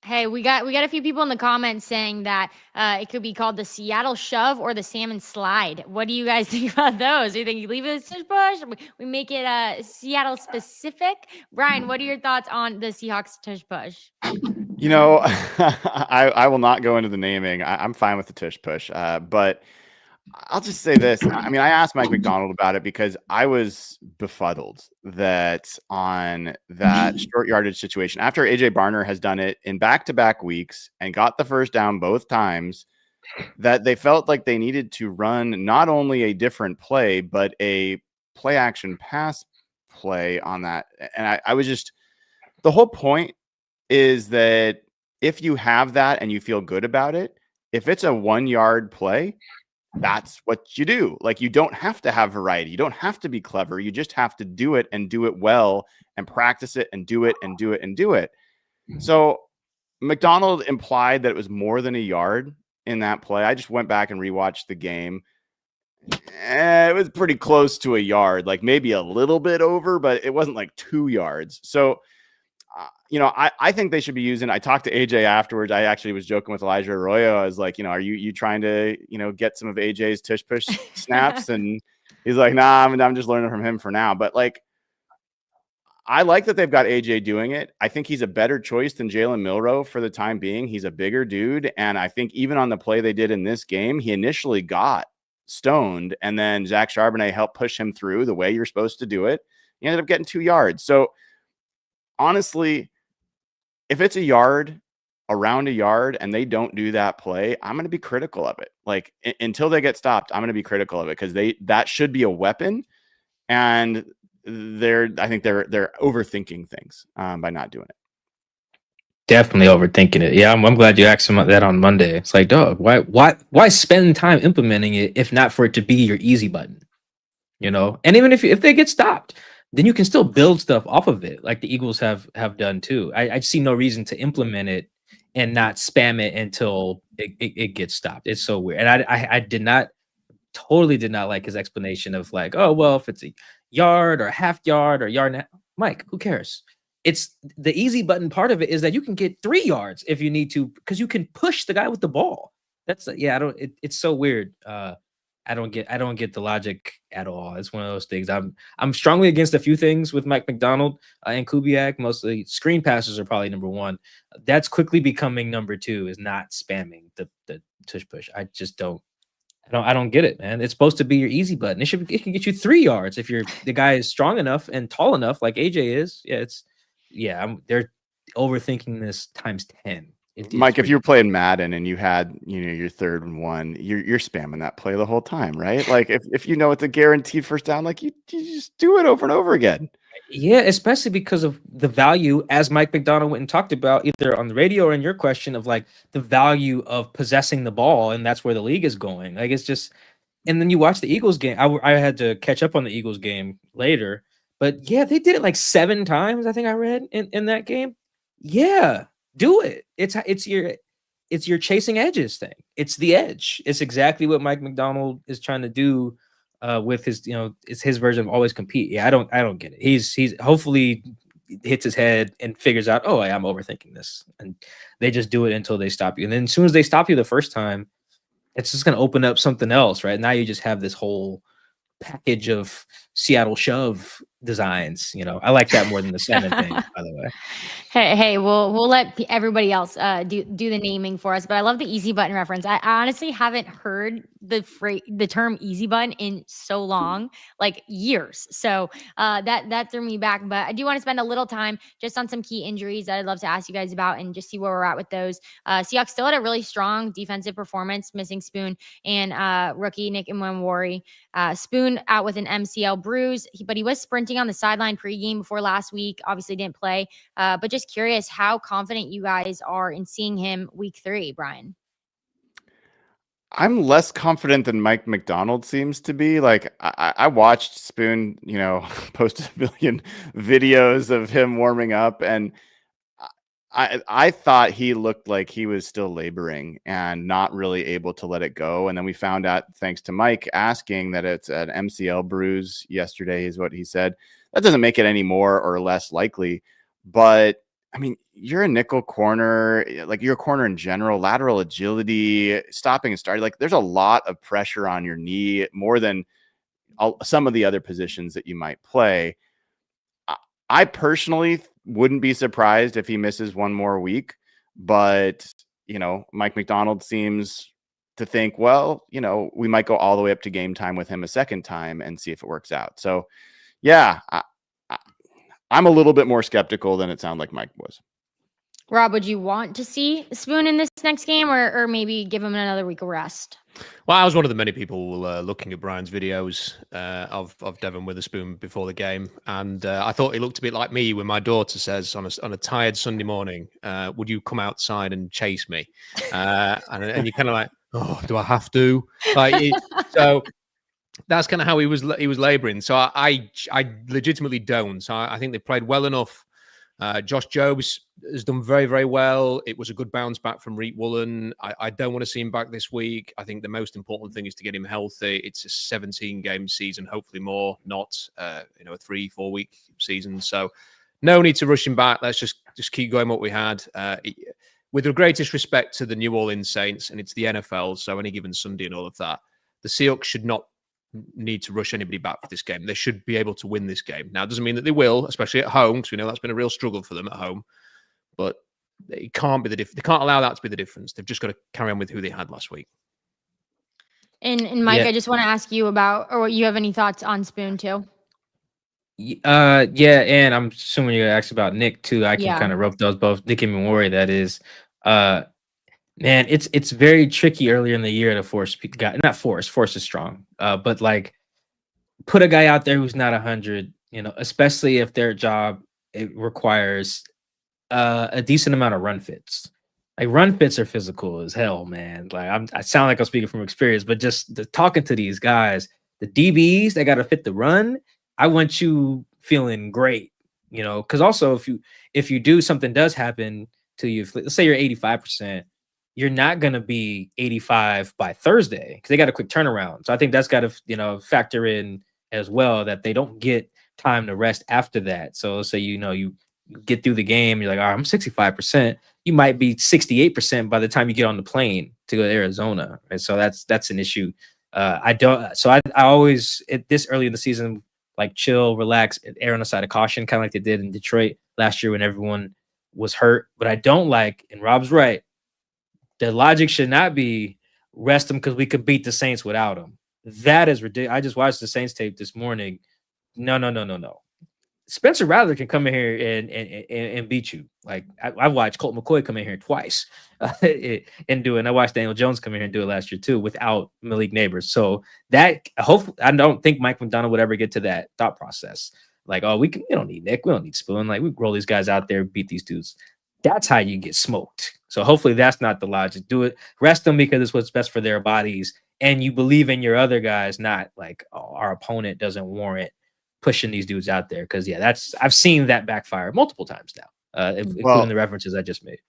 Hey, we got a few people in the comments saying that it could be called the Seattle shove or the salmon slide. What do you guys think about those? Do you think you leave it as tush push? We make it Seattle specific. Brian, what are your thoughts on the Seahawks tush push? You know, I will not go into the naming. I'm fine with the tush push, but I'll just say this. I mean, I asked Mike McDonald about it because I was befuddled that on that short yardage situation, after AJ Barner has done it in back-to-back weeks and got the first down both times, that they felt like they needed to run not only a different play, but a play action pass play on that. And I was just, the whole point is that if you have that and you feel good about it, if it's a 1 yard play, that's what you do. Like, you don't have to have variety. You don't have to be clever. You just have to do it and do it well and practice it and do it and do it and do it. So McDonald implied that it was more than a yard in that play. I just went back and rewatched the game. It was pretty close to a yard, like maybe a little bit over, but it wasn't like 2 yards. So you know, I think they should be using. I talked to AJ afterwards. I actually was joking with Elijah Arroyo. I was like, you know, are you trying to, you know, get some of AJ's tush push snaps? And he's like, nah, I'm just learning from him for now. But like, I like that they've got AJ doing it. I think he's a better choice than Jalen Milroe for the time being. He's a bigger dude. And I think even on the play they did in this game, he initially got stoned, and then Zach Charbonnet helped push him through the way you're supposed to do it. He ended up getting 2 yards. So honestly, if it's a yard, around a yard, and they don't do that play, I'm going to be critical of it. Like, until they get stopped, I'm going to be critical of it, because that should be a weapon. And I think they're overthinking things by not doing it. Definitely overthinking it. Yeah, I'm glad you asked him that on Monday. It's like, dog, why spend time implementing it if not for it to be your easy button? You know, and even if they get stopped, then you can still build stuff off of it, like the Eagles have done too. I see no reason to implement it and not spam it until it gets stopped. It's so weird. And I totally did not like his explanation of like, oh, well, if it's a yard or a half yard or yard and a half, Mike, who cares? It's the easy button part of it is that you can get 3 yards if you need to, because you can push the guy with the ball. That's it's so weird. I don't get the logic at all. It's one of those things. I'm strongly against a few things with Mike McDonald and Kubiak. Mostly screen passes are probably number 1. That's quickly becoming number 2, is not spamming the tush push. I just don't get it, man. It's supposed to be your easy button. It can get you 3 yards if the guy is strong enough and tall enough, like AJ is. They're overthinking this times 10. Mike, if you're playing Madden and you had, you know, your 3rd and 1, you're spamming that play the whole time, right? Like, if you know it's a guaranteed first down, like you just do it over and over again. Yeah, especially because of the value, as Mike McDonald went and talked about, either on the radio or in your question, of like the value of possessing the ball, and that's where the league is going. Like, it's just, and then you watch the Eagles game. I had to catch up on the Eagles game later, but yeah, they did it like 7 times. I think I read in that game. Yeah. Do it. It's your chasing edges thing. It's the edge. It's exactly what Mike McDonald is trying to do with his, you know, it's his version of always compete. Yeah, I don't get it. He's hopefully hits his head and figures out, oh, I'm overthinking this, and they just do it until they stop you. And then as soon as they stop you the first time, it's just going to open up something else, right? Now you just have this whole package of Seattle shove designs. You know, I like that more than the salmon thing, by the way. Hey, we'll let everybody else do the naming for us, but I love the easy button reference. I honestly haven't heard the term easy button in so long, like years. So that threw me back. But I do want to spend a little time just on some key injuries that I'd love to ask you guys about and just see where we're at with those. Seahawks still had a really strong defensive performance, missing Spoon and rookie Nick Imwanwori. Spoon out with an MCL bruise, but he was sprinting on the sideline pregame before last week. Obviously didn't play, but just curious how confident you guys are in seeing him week 3, Brian. I'm less confident than Mike McDonald seems to be. Like I watched Spoon, post a million videos of him warming up, and I thought he looked like he was still laboring and not really able to let it go. And then we found out, thanks to Mike asking, that it's an MCL bruise yesterday, is what he said. That doesn't make it any more or less likely. But I mean, you're a nickel corner, like you're a corner in general, lateral agility, stopping and starting. Like there's a lot of pressure on your knee, more than some of the other positions that you might play. I personally wouldn't be surprised if he misses one more week, but Mike McDonald seems to think, well, we might go all the way up to game time with him a second time and see if it works out. So yeah, I'm a little bit more skeptical than it sounded like Mike was. Rob, would you want to see Spoon in this next game, or maybe give him another week of rest? Well, I was one of the many people looking at Brian's videos of Devon Witherspoon before the game, and I thought he looked a bit like me when my daughter says on a tired Sunday morning, "Would you come outside and chase me?" And you're kind of like, "Oh, do I have to?" So that's kind of how he was laboring. So I legitimately don't. So I think they played well enough. Josh Jobs has done very, very well. It was a good bounce back from Reet Woolen. I don't want to see him back this week. I think the most important thing is to get him healthy. It's a 17-game season, hopefully more, not a 3-4 week season. So no need to rush him back. Let's just keep going what we had. With the greatest respect to the New Orleans Saints, and it's the NFL, so any given Sunday and all of that, the Seahawks should not need to rush anybody back for this game. They should be able to win this game. Now, it doesn't mean that they will, especially at home, because we know that's been a real struggle for them at home. But it can't be they can't allow that to be the difference. They've just got to carry on with who they had last week. And Mike, I just want to ask you about, or you have any thoughts on Spoon too? Yeah, and I'm assuming you're gonna ask about Nick too. I can kind of rope those both. Nick and Memori, that is. Man, it's very tricky earlier in the year to force is strong. But like put a guy out there who's not 100, especially if their job it requires a decent amount of run fits. Like run fits are physical as hell, man. Like I sound like I'm speaking from experience, but just talking to these guys, the DBs, they got to fit the run. I want you feeling great, because also if you do something does happen to you, let's say you're 85%. You're not going to be 85 by Thursday because they got a quick turnaround. So I think that's got to, factor in as well, that they don't get time to rest after that. So let's say, you get through the game, you're like, all right, I'm 65%. You might be 68% by the time you get on the plane to go to Arizona. And so that's an issue. I always, at this early in the season, like chill, relax, err on the side of caution, kind of like they did in Detroit last year when everyone was hurt. But I don't like, and Rob's right, the logic should not be rest them because we could beat the Saints without them. That is ridiculous. I just watched the Saints tape this morning. No. Spencer Rattler can come in here and beat you. Like I watched Colt McCoy come in here twice and do it. And I watched Daniel Jones come in here and do it last year too without Malik Neighbors. So that I don't think Mike McDonald would ever get to that thought process. Like, oh, we don't need Nick, we don't need Spoon. Like we roll these guys out there, beat these dudes. That's how you get smoked. So hopefully that's not the logic. Do it, rest them because it's what's best for their bodies, and you believe in your other guys, not like, oh, our opponent doesn't warrant pushing these dudes out there. Because I've seen that backfire multiple times now, including the references I just made.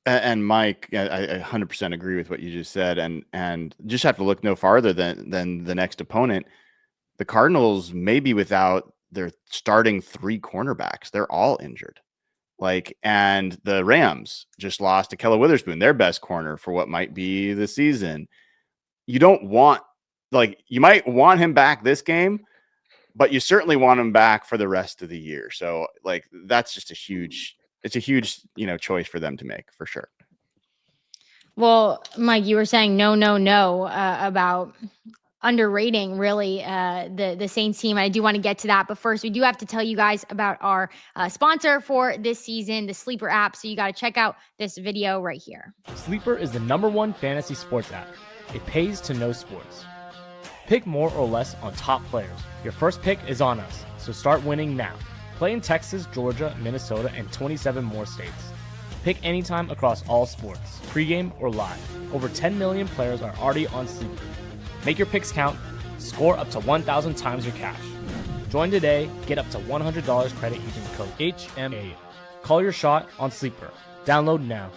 And Mike, I 100% agree with what you just said, and just have to look no farther than the next opponent. The Cardinals may be without their starting 3 cornerbacks. They're all injured. And the Rams just lost to Ahkello Witherspoon, their best corner for what might be the season. You don't want, you might want him back this game, but you certainly want him back for the rest of the year. So that's just a huge choice for them to make for sure. Well, Mike, you were saying no about underrating really the Saints team. I do want to get to that, but first we do have to tell you guys about our sponsor for this season, the Sleeper app. So you got to check out this video right here. Sleeper is the #1 fantasy sports app. It pays to know sports. Pick more or less on top players. Your first pick is on us, so start winning now. Play in Texas, Georgia, Minnesota, and 27 more states. Pick anytime across all sports, pregame or live. Over 10 million players are already on Sleeper. Make your picks count. Score up to 1,000 times your cash. Join today. Get up to $100 credit using the code HMA. Call your shot on Sleeper. Download now.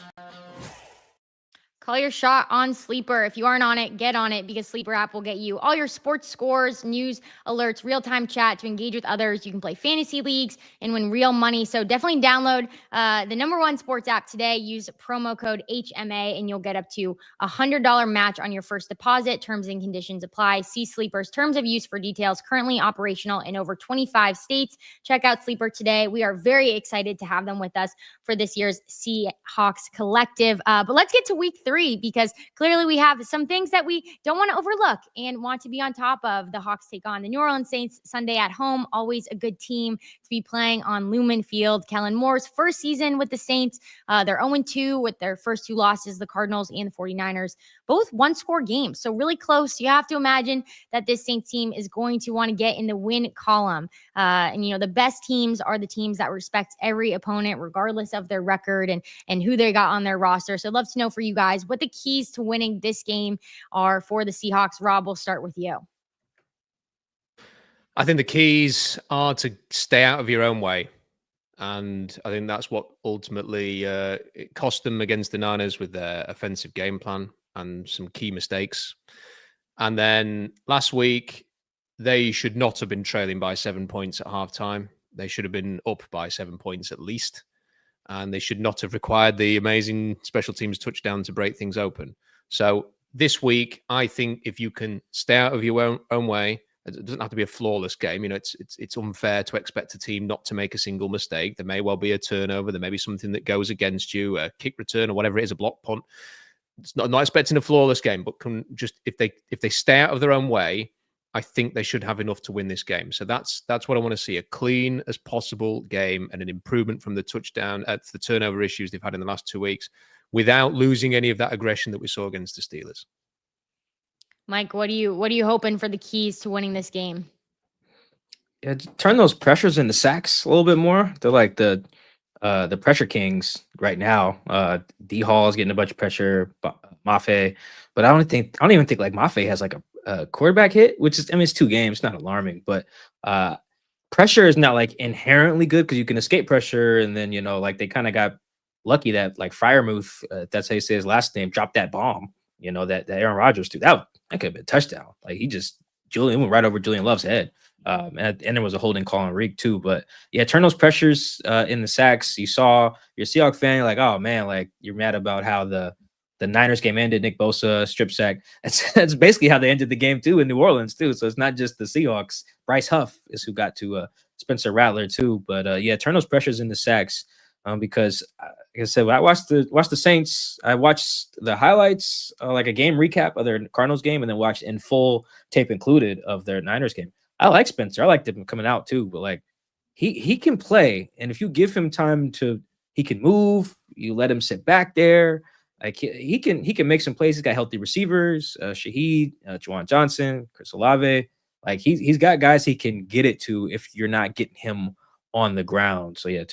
Call your shot on Sleeper. If you aren't on it, get on it, because Sleeper app will get you all your sports scores, news, alerts, real-time chat to engage with others. You can play fantasy leagues and win real money. So definitely download the #1 sports app today. Use promo code HMA and you'll get up to $100 match on your first deposit. Terms and conditions apply. See Sleeper's terms of use for details. Currently operational in over 25 states. Check out Sleeper today. We are very excited to have them with us for this year's Seahawks Collective. But let's get to week 3, because clearly we have some things that we don't want to overlook and want to be on top of. The Hawks take on the New Orleans Saints Sunday at home. Always a good team to be playing on Lumen Field. Kellen Moore's first season with the Saints. They're 0-2 with their first 2 losses, the Cardinals and the 49ers. Both one-score games, so really close. You have to imagine that this Saints team is going to want to get in the win column. And, the best teams are the teams that respect every opponent, regardless of their record and who they got on their roster. So I'd love to know for you guys what the keys to winning this game are for the Seahawks. Rob, we'll start with you. I think the keys are to stay out of your own way. And I think that's what ultimately it cost them against the Niners with their offensive game plan and some key mistakes. And then last week, they should not have been trailing by 7 points at halftime. They should have been up by 7 points at least. And they should not have required the amazing special teams touchdown to break things open. So this week, I think if you can stay out of your own way, it doesn't have to be a flawless game. It's unfair to expect a team not to make a single mistake. There may well be a turnover. There may be something that goes against you, a kick return or whatever it is, a block punt. It's not expecting a flawless game, but if they stay out of their own way, I think they should have enough to win this game. So that's what I want to see: a clean as possible game and an improvement from the touchdown at the turnover issues they've had in the last 2 weeks, without losing any of that aggression that we saw against the Steelers. Mike, what are you hoping for the keys to winning this game? Yeah, turn those pressures into sacks a little bit more. They're like the pressure kings right now. D Hall is getting a bunch of pressure, Mafe, but I don't even think like Mafe has like a quarterback hit, which is, it's 2 games, it's not alarming, but pressure is not like inherently good because you can escape pressure, and then like they kind of got lucky that like Freiermuth, that's how you say his last name, dropped that bomb, that Aaron Rodgers threw. That could have been a touchdown. Like Julian went right over Julian Love's head. And there was a holding call on Reek too. But yeah, turn those pressures in the sacks. You saw your Seahawks fan, you're like, oh man, like you're mad about how the Niners game ended. Nick Bosa strip sack. That's basically how they ended the game too in New Orleans too. So it's not just the Seahawks. Bryce Huff is who got to Spencer Rattler too. But yeah, turn those pressures into sacks. Because like I said, when I watched the Saints, I watched the highlights, like a game recap of their Cardinals game, and then watched in full tape included of their Niners game. I like Spencer. I liked him coming out too, but like he can play, and if you give him time he can move. You let him sit back there. Like he can make some plays. He's got healthy receivers, Shaheed, Juwan Johnson, Chris Olave. Like he's got guys he can get it to if you're not getting him on the ground. So yeah,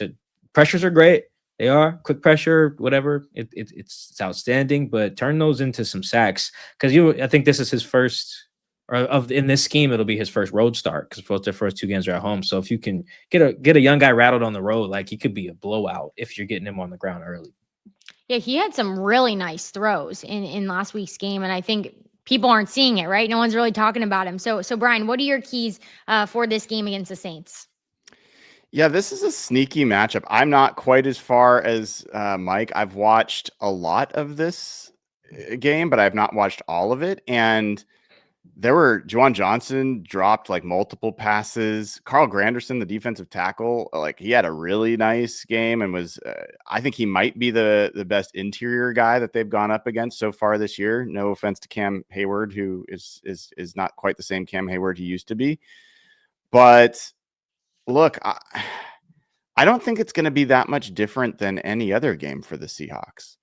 pressures are great. They are quick pressure, whatever. It's outstanding, but turn those into some sacks, because I think this is his first. In this scheme, it'll be his first road start, because both their first 2 games are at home. So if you can get a young guy rattled on the road, like he could be a blowout if you're getting him on the ground early. Yeah, he had some really nice throws in last week's game, and I think people aren't seeing it, right? No one's really talking about him. So Brian, what are your keys for this game against the Saints? Yeah, this is a sneaky matchup. I'm not quite as far as Mike. I've watched a lot of this game, but I've not watched all of it. And Juwan Johnson dropped like multiple passes. Carl Granderson, the defensive tackle, like he had a really nice game and was, I think he might be the best interior guy that they've gone up against so far this year. No offense to Cam Hayward, who is not quite the same Cam Hayward he used to be. But look, I don't think it's going to be that much different than any other game for the Seahawks.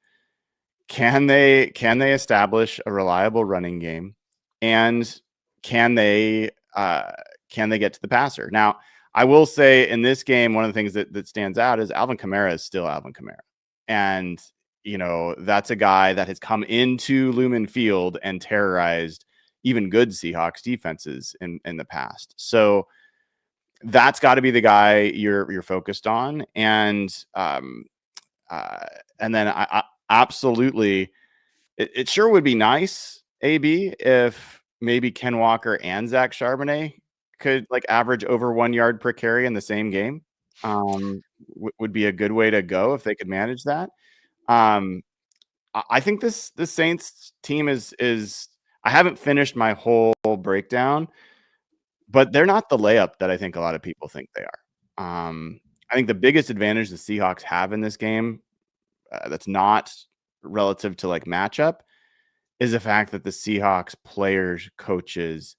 Can they establish a reliable running game? And can they get to the passer? Now, I will say in this game, one of the things that stands out is Alvin Kamara is still Alvin Kamara. And, that's a guy that has come into Lumen Field and terrorized even good Seahawks defenses in the past. So that's got to be the guy you're focused on. And then I absolutely, it sure would be nice, AB, if maybe Ken Walker and Zach Charbonnet could like average over 1 yard per carry in the same game. Would be a good way to go if they could manage that. I think this Saints team is I haven't finished my whole breakdown, but they're not the layup that I think a lot of people think they are. I think the biggest advantage the Seahawks have in this game, that's not relative to like matchup, is the fact that the Seahawks players, coaches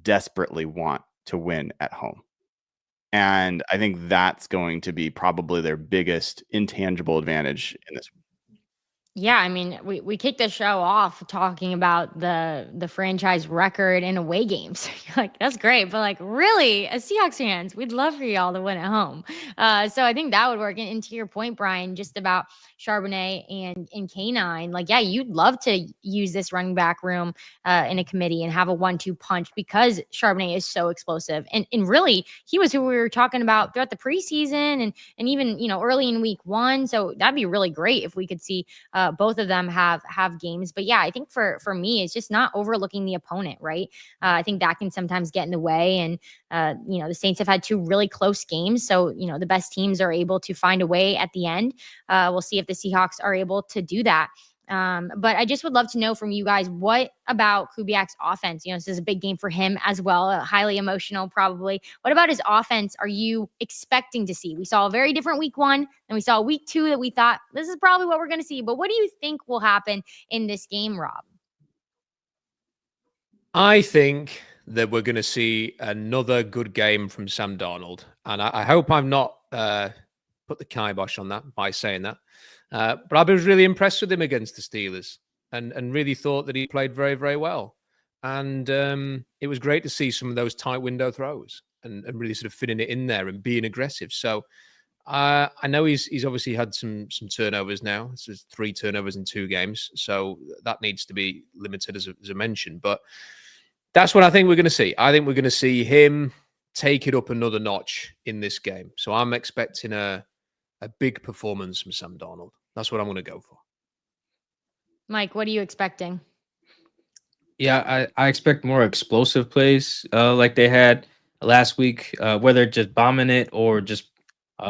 desperately want to win at home. And I think that's going to be probably their biggest intangible advantage in this. Yeah, I mean, we kicked the show off talking about the franchise record in away games. Like, that's great, but like, really, as Seahawks fans, we'd love for y'all to win at home. So I think that would work. And to your point, Brian, just about Charbonnet and K9, like, yeah, you'd love to use this running back room in a committee and have a 1-2 punch because Charbonnet is so explosive. And really, he was who we were talking about throughout the preseason and even, early in week 1. So that'd be really great if we could see both of them have games. But yeah, I think for me, it's just not overlooking the opponent, right? I think that can sometimes get in the way. And, the Saints have had 2 really close games. So, the best teams are able to find a way at the end. We'll see if the Seahawks are able to do that. But I just would love to know from you guys, what about Kubiak's offense? This is a big game for him as well, highly emotional probably. What about his offense are you expecting to see? We saw a very different week 1 and we saw week 2 that we thought this is probably what we're going to see. But what do you think will happen in this game, Rob? I think that we're going to see another good game from Sam Darnold. And I hope I'm not put the kibosh on that by saying that. But I was really impressed with him against the Steelers and really thought that he played very, very well. And it was great to see some of those tight window throws and really sort of fitting it in there and being aggressive. So I know he's obviously had some turnovers now. This is 3 turnovers in 2 games. So that needs to be limited, as I mentioned. But that's what I think we're going to see. I think we're going to see him take it up another notch in this game. So I'm expecting a big performance from Sam Darnold. That's what I'm going to go for. Mike, what are you expecting? Yeah, I expect more explosive plays like they had last week, whether just bombing it or just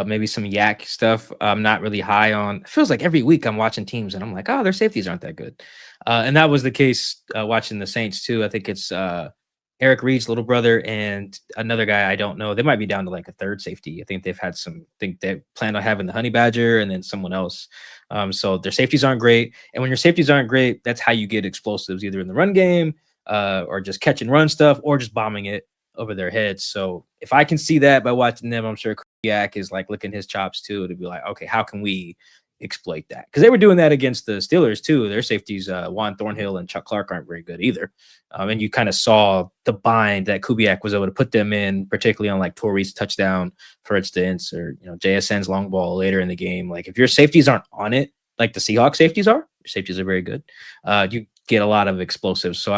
maybe some yak stuff. I'm not really high on. It feels like every week I'm watching teams and I'm like, oh, their safeties aren't that good. And that was the case watching the Saints too. I think it's Eric Reed's little brother and another guy I don't know. They might be down to like a third safety. I think they've had think they plan on having the Honey Badger and then someone else. So their safeties aren't great. And when your safeties aren't great, that's how you get explosives, either in the run game or just catch and run stuff or just bombing it over their heads. So if I can see that by watching them, I'm sure Kubiak is like licking his chops too, to be like, okay, how can we exploit that? Because they were doing that against the Steelers too. Their safeties, Juan Thornhill and Chuck Clark, aren't very good either. And you kind of saw the bind that Kubiak was able to put them in, particularly on like Torrey's touchdown, for instance, or JSN's long ball later in the game. Like if your safeties aren't on it, like the Seahawks safeties are, your safeties are very good. You get a lot of explosives. So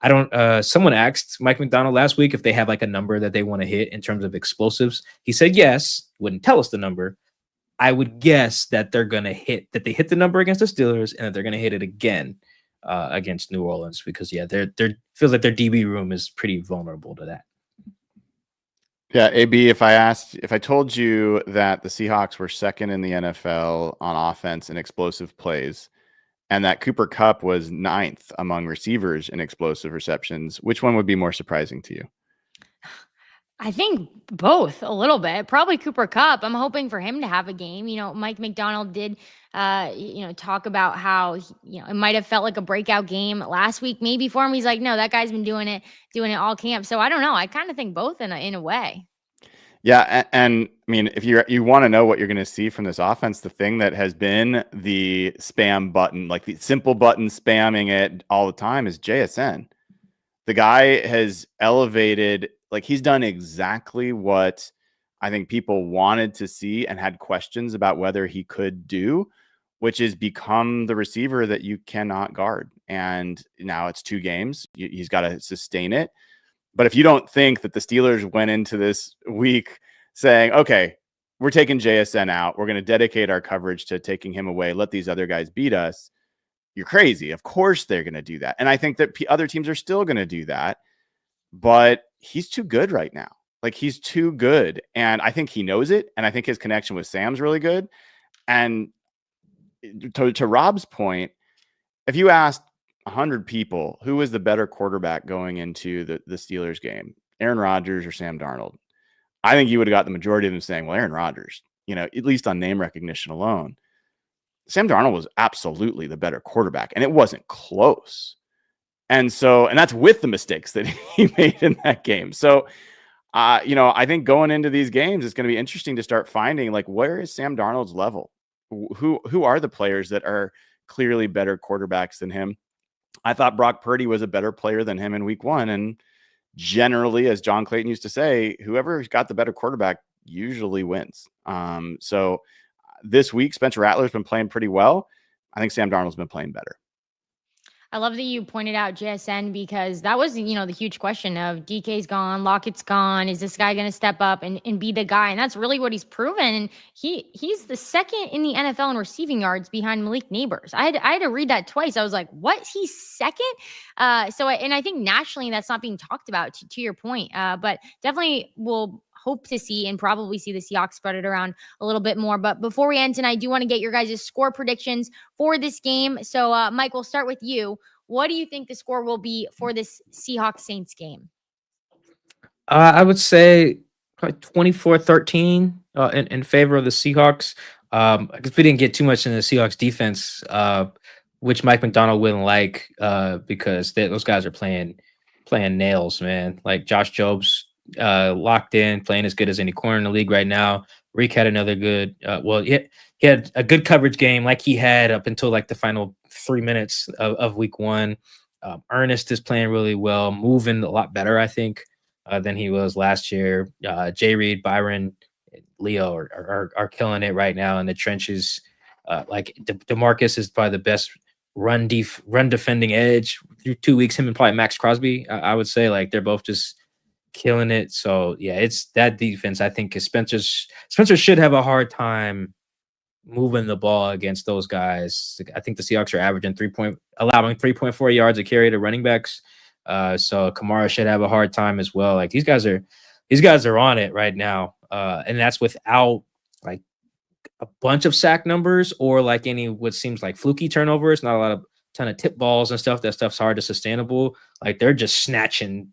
I don't. Someone asked Mike McDonald last week if they have like a number that they want to hit in terms of explosives. He said yes. Wouldn't tell us the number. I would guess that they're going to hit the number against the Steelers and that they're going to hit it again against New Orleans because they're feels like their DB room is pretty vulnerable to that. Yeah, AB, if I told you that the Seahawks were second in the NFL on offense in explosive plays and that Cooper Kupp was 9th among receivers in explosive receptions, which one would be more surprising to you? I think both a little bit. Probably Cooper Kupp. I'm hoping for him to have a game. Mike McDonald did, talk about how, it might have felt like a breakout game last week, maybe for him. He's like, no, that guy's been doing it all camp. So I don't know. I kind of think both in a way. Yeah, and I mean, if you want to know what you're going to see from this offense, the thing that has been the spam button, like the simple button spamming it all the time, is JSN. The guy has elevated, like he's done exactly what I think people wanted to see and had questions about whether he could do, which is become the receiver that you cannot guard. And now it's 2 games. He's got to sustain it. But if you don't think that the Steelers went into this week saying, okay, we're taking JSN out, we're going to dedicate our coverage to taking him away, let these other guys beat us, you're crazy. Of course they're going to do that. And I think that other teams are still going to do that. But he's too good right now. Like, he's too good. And I think he knows it. And I think his connection with Sam's really good. And to Rob's point, if you asked 100 people who was the better quarterback going into the Steelers game, Aaron Rodgers or Sam Darnold, I think you would have got the majority of them saying, well, Aaron Rodgers, at least on name recognition alone. Sam Darnold was absolutely the better quarterback, and it wasn't close. And that's with the mistakes that he made in that game. So, I think going into these games, it's going to be interesting to start finding, like, where is Sam Darnold's level? Who are the players that are clearly better quarterbacks than him? I thought Brock Purdy was a better player than him in week 1. And generally, as John Clayton used to say, whoever's got the better quarterback usually wins. So this week, Spencer Rattler's been playing pretty well. I think Sam Darnold's been playing better. I love that you pointed out JSN, because that was, the huge question of DK's gone, Lockett's gone. Is this guy going to step up and be the guy? And that's really what he's proven. And he's the second in the NFL in receiving yards behind Malik Neighbors. I had to read that twice. I was like, what? He's second? And I think nationally that's not being talked about, to your point. But definitely we'll hope to see and probably see the Seahawks spread it around a little bit more. But before we end tonight, I do want to get your guys' score predictions for this game. So, Mike, we'll start with you. What do you think the score will be for this Seahawks-Saints game? I would say probably 24-13 in favor of the Seahawks. Because we didn't get too much in the Seahawks defense, which Mike McDonald wouldn't like, because those guys are playing nails, man. Like Josh Jobs locked in, playing as good as any corner in the league right now. Reek had another good, he had a good coverage game like he had up until like the final 3 minutes of week 1. Ernest is playing really well, moving a lot better, I think, than he was last year. Jay Reed, Byron, Leo are killing it right now in the trenches. Like DeMarcus is probably the best run defending edge through 2 weeks. Him and probably Max Crosby, I would say, like they're both just killing it. So yeah, it's that defense. I think Spencer should have a hard time moving the ball against those guys. I think the Seahawks are averaging allowing 3.4 yards a carry to running backs. So Kamara should have a hard time as well. Like these guys are on it right now. And that's without like a bunch of sack numbers or like any what seems like fluky turnovers, not a ton of tip balls and stuff. That stuff's hard to sustainable. Like they're just snatching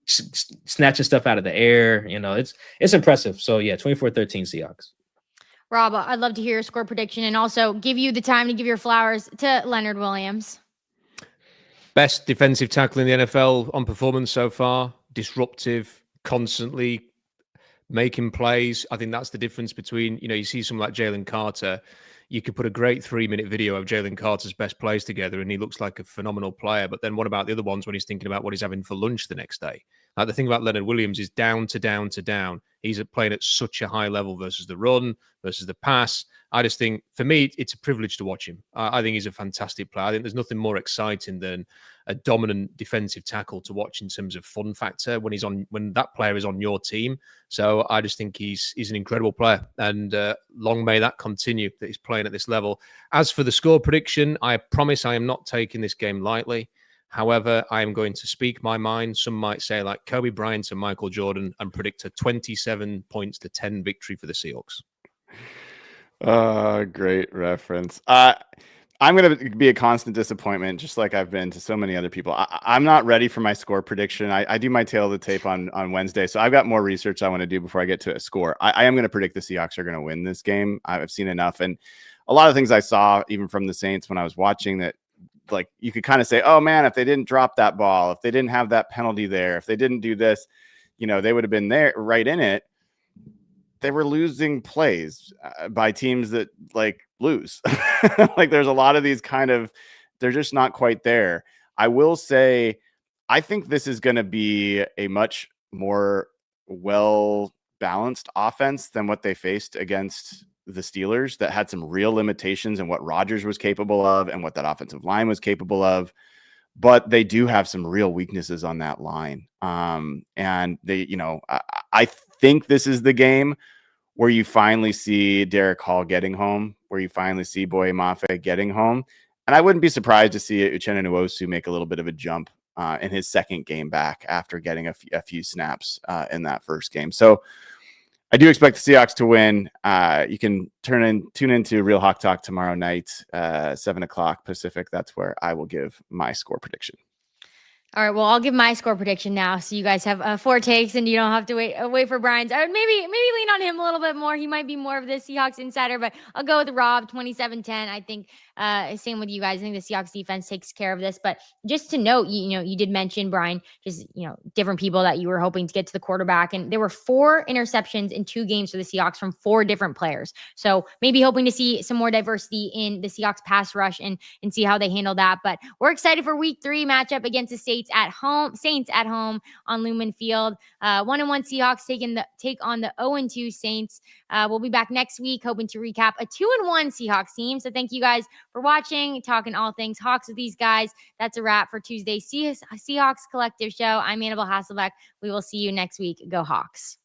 stuff out of the air. It's impressive. So yeah, 24-13 Seahawks. Rob, I'd love to hear your score prediction and also give you the time to give your flowers to Leonard Williams. Best defensive tackle in the NFL on performance so far. Disruptive, constantly making plays. I think that's the difference between, you see someone like Jalen Carter. You could put a great 3-minute video of Jalen Carter's best plays together and he looks like a phenomenal player. But then what about the other ones when he's thinking about what he's having for lunch the next day? Like the thing about Leonard Williams is down to down to down. He's playing at such a high level versus the run, versus the pass. I just think, for me, it's a privilege to watch him. I think he's a fantastic player. I think there's nothing more exciting than a dominant defensive tackle to watch in terms of fun factor when that player is on your team. So I just think he's an incredible player, and long may that continue, that he's playing at this level. As for the score prediction, I promise I am not taking this game lightly. However, I am going to speak my mind. Some might say like Kobe Bryant and Michael Jordan and predict a 27-10 victory for the Seahawks. Great reference. I'm going to be a constant disappointment, just like I've been to so many other people. I'm not ready for my score prediction. I do my tail of the tape on Wednesday, so I've got more research I want to do before I get to a score. I am going to predict the Seahawks are going to win this game. I've seen enough, and a lot of things I saw even from the Saints when I was watching that, like you could kind of say, oh man, if they didn't drop that ball, if they didn't have that penalty there, if they didn't do this, they would have been there right in it. They were losing plays by teams that like lose. Like there's a lot of these they're just not quite there. I will say, I think this is going to be a much more well-balanced offense than what they faced against the Steelers that had some real limitations in what Rodgers was capable of and what that offensive line was capable of. But they do have some real weaknesses on that line. And they, I think this is the game where you finally see Derek Hall getting home, where you finally see Boye Mafe getting home. And I wouldn't be surprised to see Uchenna Nwosu make a little bit of a jump in his second game back after getting a few snaps in that first game. So I do expect the Seahawks to win. You can tune into Real Hawk Talk tomorrow night, 7:00 Pacific. That's where I will give my score prediction. All right, well, I'll give my score prediction now, so you guys have 4 takes, and you don't have to wait for Brian's. I would maybe lean on him a little bit more. He might be more of the Seahawks insider, but I'll go with Rob, 27-10. I think same with you guys. I think the Seahawks defense takes care of this. But just to note, you did mention, Brian, just different people that you were hoping to get to the quarterback, and there were 4 interceptions in 2 games for the Seahawks from 4 different players. So maybe hoping to see some more diversity in the Seahawks pass rush and see how they handle that. But we're excited for Week 3 matchup against the Saints at home on Lumen Field. 1-1 Seahawks take on the 0-2 Saints. We'll be back next week, hoping to recap a 2-1 Seahawks team. So thank you guys for watching, talking all things Hawks with these guys. That's a wrap for Tuesday Seahawks Collective show. I'm Annabelle Hasselbeck. We will see you next week. Go Hawks.